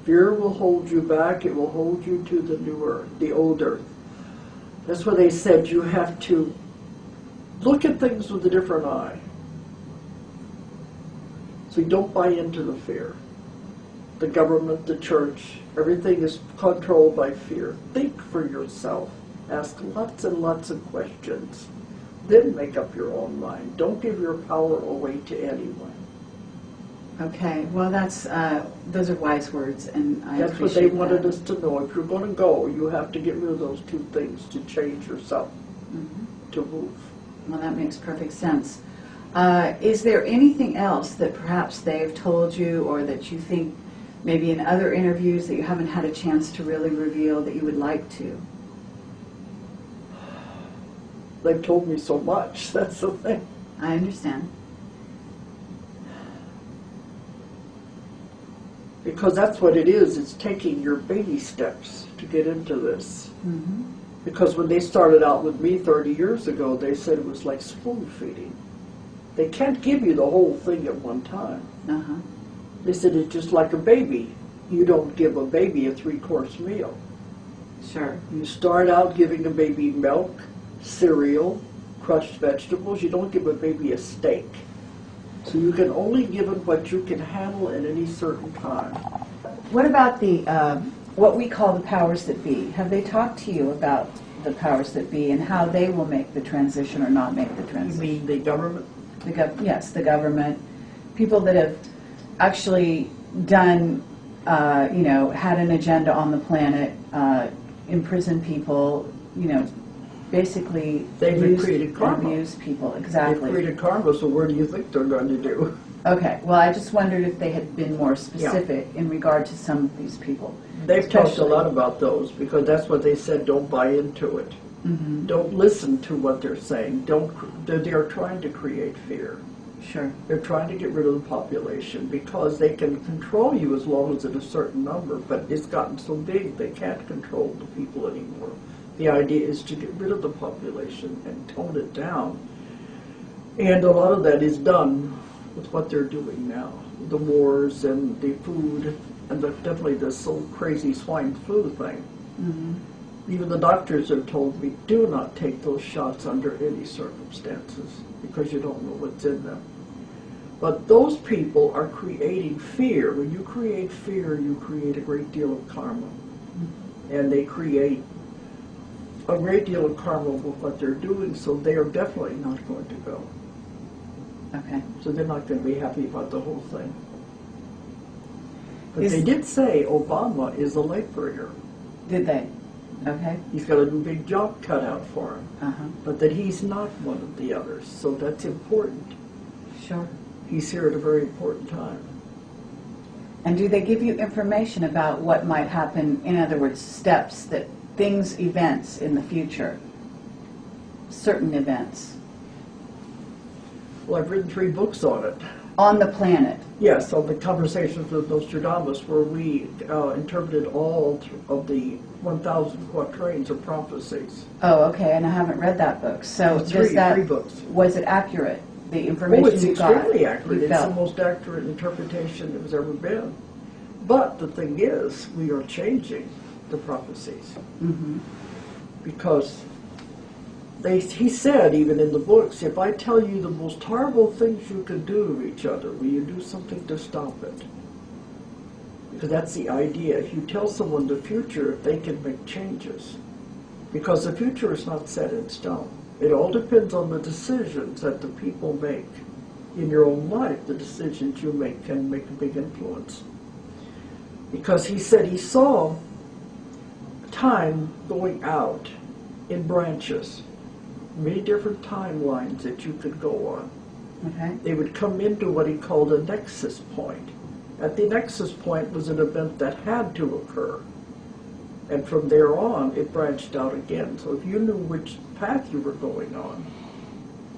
Fear will hold you back. It will hold you to the new earth, the old earth. That's why they said you have to look at things with a different eye. So you don't buy into the fear. The government, the church, everything is controlled by fear. Think for yourself. Ask lots and lots of questions. Then make up your own mind. Don't give your power away to anyone. Okay, well, those are wise words, and I That's what appreciate they wanted that. us to know. If you're going to go, you have to get rid of those two things to change yourself, to move. Well, that makes perfect sense. Is there anything else that perhaps they've told you, or that you think maybe in other interviews that you haven't had a chance to really reveal that you would like to? They've told me so much, that's the thing. I understand. Because that's what it is. It's taking your baby steps to get into this. Mm-hmm. Because when they started out with me 30 years ago, they said it was like spoon feeding. They can't give you the whole thing at one time. Uh-huh. They said it's just like a baby. You don't give a baby a 3-course meal. Sure. You start out giving a baby milk, cereal, crushed vegetables. You don't give a baby a steak. So you can only give it what you can handle at any certain time. What about the what we call the powers that be? Have they talked to you about the powers that be and how they will make the transition or not make the You transition? mean the government? Yes, the government, people that have actually done, had an agenda on the planet, imprisoned people, basically They've created and karma. abused people. They've Exactly. created karma, so where do you think they're going to do? Okay, well, I just wondered if they had been more specific in regard to some of these people. They've talked a Especially- lot about those because that's what they said, don't buy into it. Mm-hmm. Don't listen to what they're saying. They're trying to create fear. Sure. They're trying to get rid of the population because they can control you as long as it's a certain number, but it's gotten so big they can't control the people anymore. The idea is to get rid of the population and tone it down. And a lot of that is done with what they're doing now. The wars and the food, and definitely this whole crazy swine flu thing. Mm-hmm. Even the doctors have told me, do not take those shots under any circumstances because you don't know what's in them. But those people are creating fear. When you create fear, you create a great deal of karma. And they create a great deal of karma with what they're doing, so they are definitely not going to go. Okay. So they're not going to be happy about the whole thing. But Is- they did say Obama is a light bringer. Did they? Okay. He's got a big job cut out for him. Uh-huh. But that he's not one of the others, so that's important. Sure. He's here at a very important time. And do they give you information about what might happen, in other words, steps, events in the future? Certain events. Well, I've written 3 books on it. On the planet. Yes, on the Conversations with Nostradamus, where we interpreted all of the 1,000 quatrains of prophecies. Oh, okay, and I haven't read that book. So Three books. was it accurate, the Oh, information it's you got? extremely accurate. You It's the felt? most accurate interpretation that has ever been. But the thing is, we are changing the prophecies. Mm-hmm. Because he said, even in the books, if I tell you the most horrible things you can do to each other, will you do something to stop it? Because that's the idea. If you tell someone the future, they can make changes. Because the future is not set in stone. It all depends on the decisions that the people make in your own life. The decisions you make can make a big influence. Because he said he saw time going out in branches, many different timelines that you could go on. Okay. They would come into what he called a nexus point. At the nexus point was an event that had to occur. And from there on, it branched out again. So if you knew which path you were going on,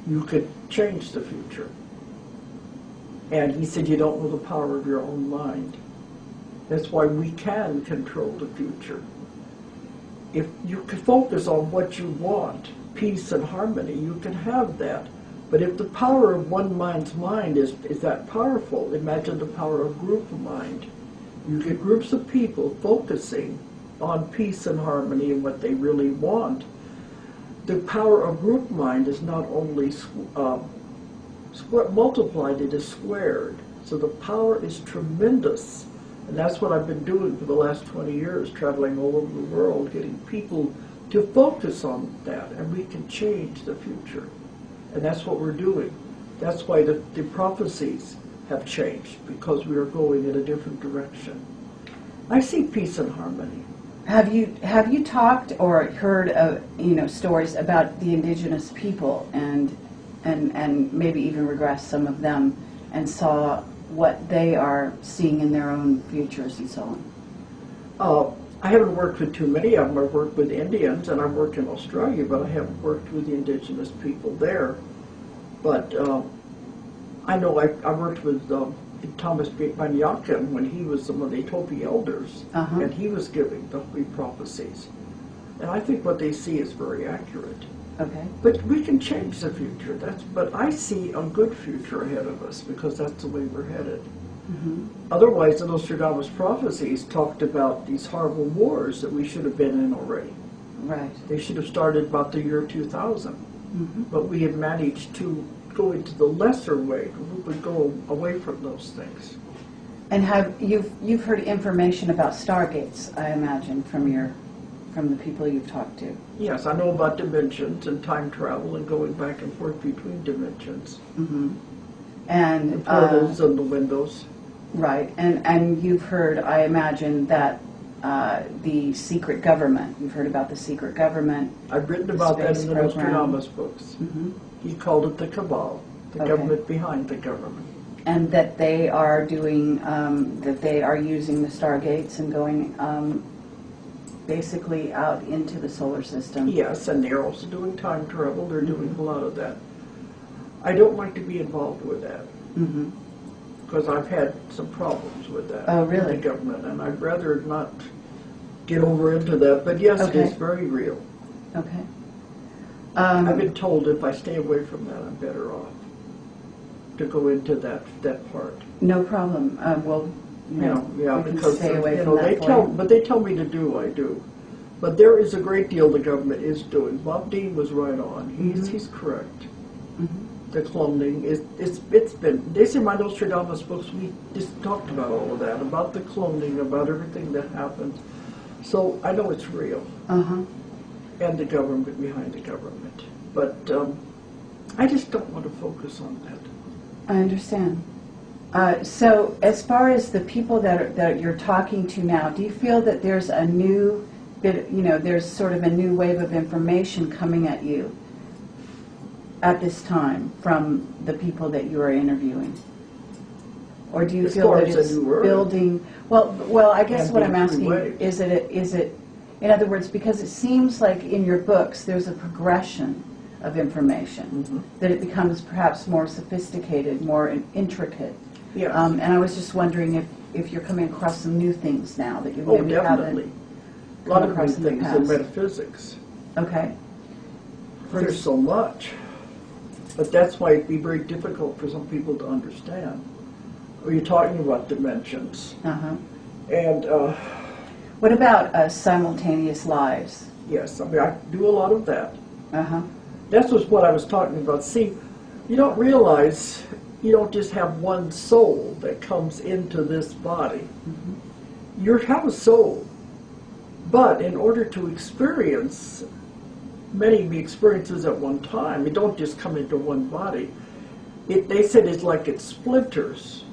you could change the future. And he said you don't know the power of your own mind. That's why we can control the future. If you can focus on what you want, peace and harmony, you can have that. But if the power of one man's mind is that powerful, imagine the power of group mind. You get groups of people focusing on peace and harmony and what they really want. The power of group mind is not only multiplied, it is squared. So the power is tremendous. And that's what I've been doing for the last 20 years, traveling all over the world, getting people to focus on that, and we can change the future. And that's what we're doing. That's why the prophecies have changed because we are going in a different direction. I see peace and harmony. Have you talked or heard of stories about the indigenous people and maybe even regressed some of them and saw what they are seeing in their own futures and so on? I haven't worked with too many of them. I've worked with Indians and I've worked in Australia, but I haven't worked with the indigenous people there. But I know I worked with Thomas Banyakin when he was one of the Topi elders, and he was giving the three prophecies. And I think what they see is very accurate. Okay. But we can change the future. But I see a good future ahead of us because that's the way we're headed. Otherwise, the Nostradamus prophecies talked about these horrible wars that we should have been in already. Right. They should have started about the year 2000. But we have managed to go into the lesser way. We would go away from those things. And you've heard information about stargates, I imagine, from the people you've talked to. Yes, I know about dimensions and time travel and going back and forth between dimensions. And the portals and the windows. Right, and you've heard, I imagine, that the secret government. You've heard about the secret government. I've written about that in the Nostradamus books. He called it the cabal, the government behind the government. And that they are doing, that they are using the stargates and going basically out into the solar system. Yes, and they're also doing time travel. They're doing a lot of that. I don't like to be involved with that. Because I've had some problems with that. Oh, really? With the government, and I'd rather not get over into that. But yes, it is very real. Okay. I've been told if I stay away from that, I'm better off to go into that part. No problem. Well, yeah, we because can stay away from that but they tell me to do, I do. But there is a great deal the government is doing. Bob Dean was right on. He's correct. The cloning it's been. They say my Nostradamus books. We just talked about all of that, about the cloning, about everything that happened. So I know it's real. And the government behind the government. But I just don't want to focus on that. I understand. So as far as the people that you're talking to now, do you feel that there's a new bit, there's sort of a new wave of information coming at you at this time from the people that you are interviewing? Or do you feel that it's building? Well, I guess what I'm asking is it, in other words, because it seems like in your books there's a progression of information, that it becomes perhaps more sophisticated, more intricate. Yes. And I was just wondering if you're coming across some new things now that you maybe definitely. haven't. A lot of new things in metaphysics. Okay. There's so much. But that's why it'd be very difficult for some people to understand. Are you talking about dimensions? And what about simultaneous lives? Yes, I mean, I do a lot of that. That's what I was talking about. See, you don't realize you don't just have one soul that comes into this body. You have a soul. But in order to experience many experiences at one time, it don't just come into one body. They said it's like it splinters.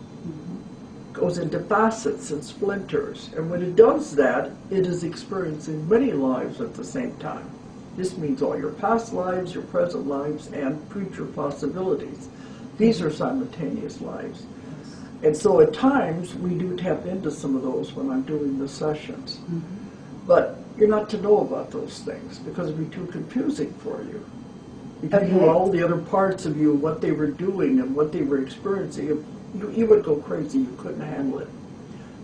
Goes into facets and splinters. And when it does that, it is experiencing many lives at the same time. This means all your past lives, your present lives, and future possibilities. These are simultaneous lives. And so at times, we do tap into some of those when I'm doing the sessions. But you're not to know about those things because it would be too confusing for you. If you knew all the other parts of you, what they were doing and what they were experiencing, you would go crazy. You couldn't handle it.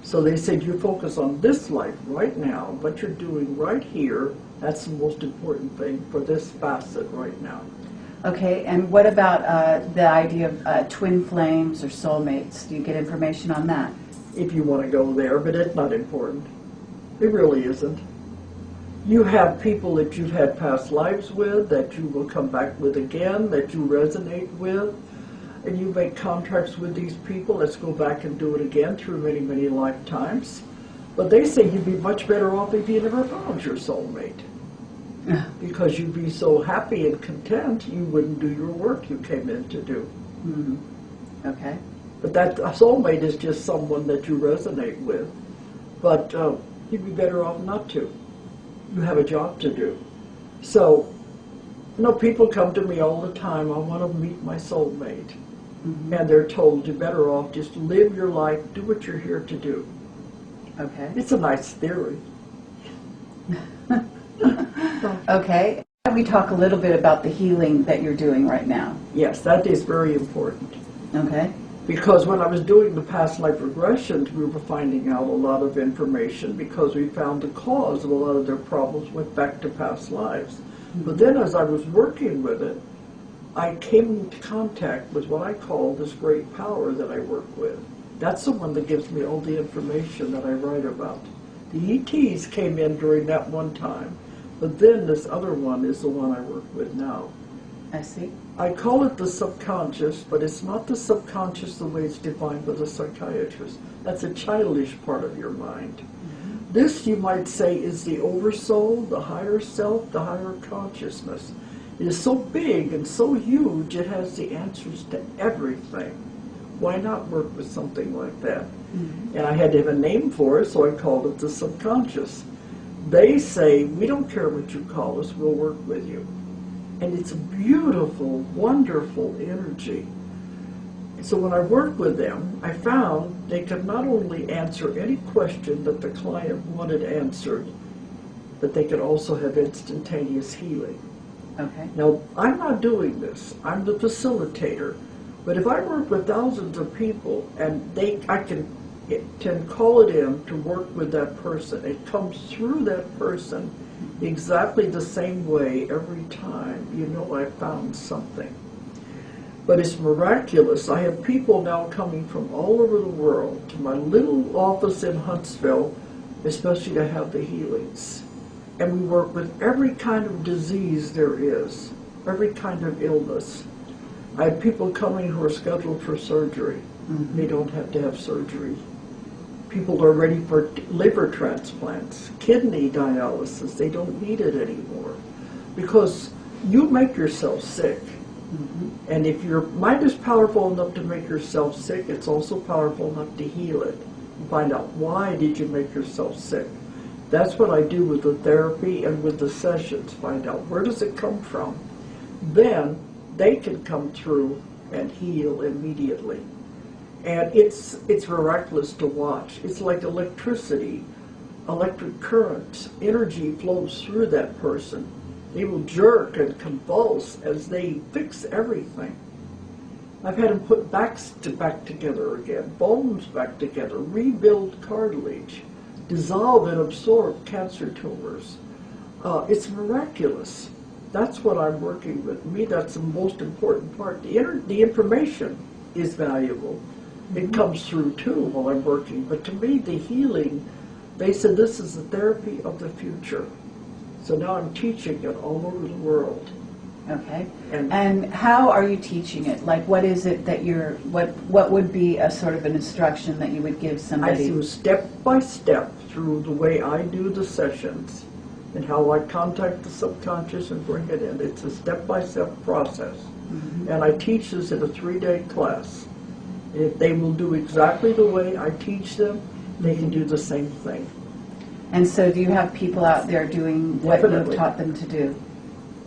So they said you focus on this life right now, what you're doing right here. That's the most important thing for this facet right now. Okay, and what about the idea of twin flames or soulmates? Do you get information on that? If you want to go there, but it's not important. It really isn't. You have people that you've had past lives with, that you will come back with again, that you resonate with, and you make contracts with these people. Let's go back and do it again through many lifetimes. But they say you'd be much better off if you never found your soulmate. Because you'd be so happy and content, you wouldn't do your work you came in to do. Okay. But that a soulmate is just someone that you resonate with. But you'd be better off not to. You have a job to do. So, people come to me all the time, I want to meet my soulmate. Mm-hmm. And they're told you're better off just live your life, do what you're here to do. Okay. It's a nice theory. Okay. Can we talk a little bit about the healing that you're doing right now? Yes, that is very important. Okay. Because when I was doing the past life regressions, we were finding out a lot of information because we found the cause of a lot of their problems went back to past lives. Mm-hmm. But then as I was working with it, I came into contact with what I call this great power that I work with. That's the one that gives me all the information that I write about. The ETs came in during that one time, but then this other one is the one I work with now. I see. I call it the subconscious, but it's not the subconscious the way it's defined by the psychiatrist. That's a childish part of your mind. Mm-hmm. This, you might say, is the oversoul, the higher self, the higher consciousness. It is so big and so huge, it has the answers to everything. Why not work with something like that? Mm-hmm. And I had to have a name for it, so I called it the subconscious. They say, we don't care what you call us, we'll work with you. And it's a beautiful, wonderful energy. So when I worked with them, I found they could not only answer any question that the client wanted answered, but they could also have instantaneous healing. Okay. Now, I'm not doing this. I'm the facilitator. But if I work with thousands of people and I can call it in to work with that person, it comes through that person exactly the same way every time, I found something. But it's miraculous. I have people now coming from all over the world to my little office in Huntsville, especially to have the healings. And we work with every kind of disease there is, every kind of illness. I have people coming who are scheduled for surgery. Mm-hmm. They don't have to have surgery. People are ready for liver transplants, kidney dialysis. They don't need it anymore because you make yourself sick. Mm-hmm. And if your mind is powerful enough to make yourself sick, it's also powerful enough to heal it. Find out why did you make yourself sick. That's what I do with the therapy and with the sessions. Find out where does it come from. Then they can come through and heal immediately. And it's miraculous to watch. It's like electricity, electric currents, energy flows through that person. They will jerk and convulse as they fix everything. I've had them put backs back together again, bones back together, rebuild cartilage, dissolve and absorb cancer tumors. It's miraculous. That's what I'm working with. To me, that's the most important part. The information is valuable. It comes through too while I'm working. But to me, the healing, they said this is the therapy of the future. So now I'm teaching it all over the world. Okay. And how are you teaching it? Like, what is it that what would be a sort of an instruction that you would give somebody? I do step by step through the way I do the sessions and how I contact the subconscious and bring it in. It's a step-by-step process. Mm-hmm. And I teach this in a 3-day class. If they will do exactly the way I teach them, they can do the same thing. And so do you have people out there doing what Definitely. you've taught them to do?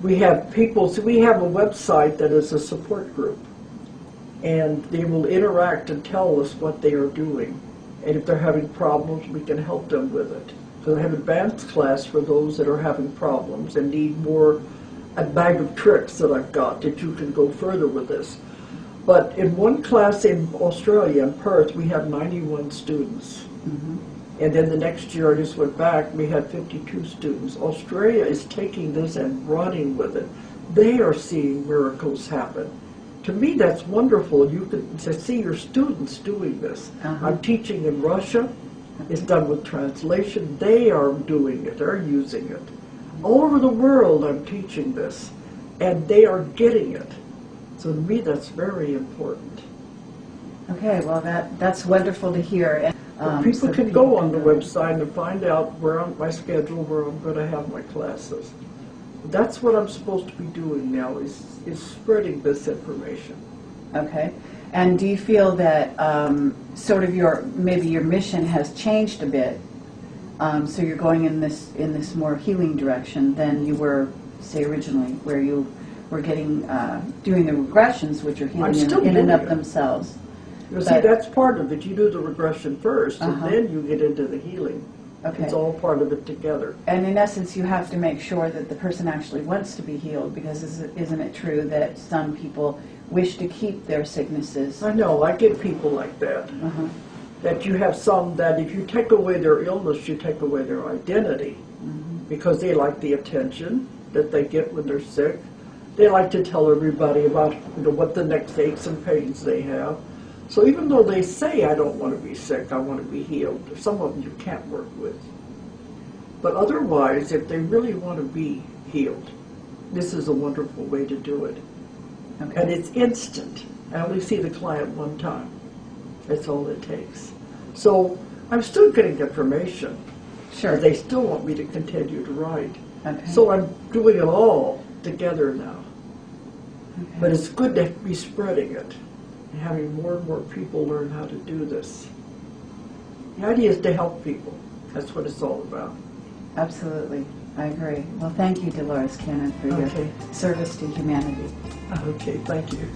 We have people, so we have a website that is a support group. And they will interact and tell us what they are doing. And if they're having problems, we can help them with it. So I have advanced class for those that are having problems and need more, a bag of tricks that I've got that you can go further with this. But in one class in Australia, in Perth, we had 91 students. Mm-hmm. And then the next year I just went back, we had 52 students. Australia is taking this and running with it. They are seeing miracles happen. To me, that's wonderful. You can see your students doing this. Uh-huh. I'm teaching in Russia. It's done with translation. They are doing it. They're using it. All over the world, I'm teaching this. And they are getting it. So to me, that's very important. Okay, well, that's wonderful to hear. People so can go on the website and find out where on my schedule, where I'm going to have my classes. That's what I'm supposed to be doing now, is spreading this information. Okay. And do you feel that sort of maybe your mission has changed a bit? So you're going in this more healing direction than you were, say, originally, where you were doing the regressions, which are healing in and of themselves. You see, that's part of it. You do the regression first, and then you get into the healing. Okay. It's all part of it together. And in essence, you have to make sure that the person actually wants to be healed, because isn't it true that some people wish to keep their sicknesses? I know. I get people like that. That you have some that if you take away their illness, you take away their identity, because they like the attention that they get when they're sick. They like to tell everybody about what the next aches and pains they have. So even though they say, I don't want to be sick, I want to be healed, some of them you can't work with. But otherwise, if they really want to be healed, this is a wonderful way to do it. Okay. And it's instant. I only see the client one time. That's all it takes. So I'm still getting information. Sure. They still want me to continue to write. Okay. So I'm doing it all together now. Okay. But it's good to be spreading it and having more and more people learn how to do this. The idea is to help people. That's what it's all about. Absolutely. I agree. Well, thank you, Dolores Cannon, for your service to humanity. Okay, thank you.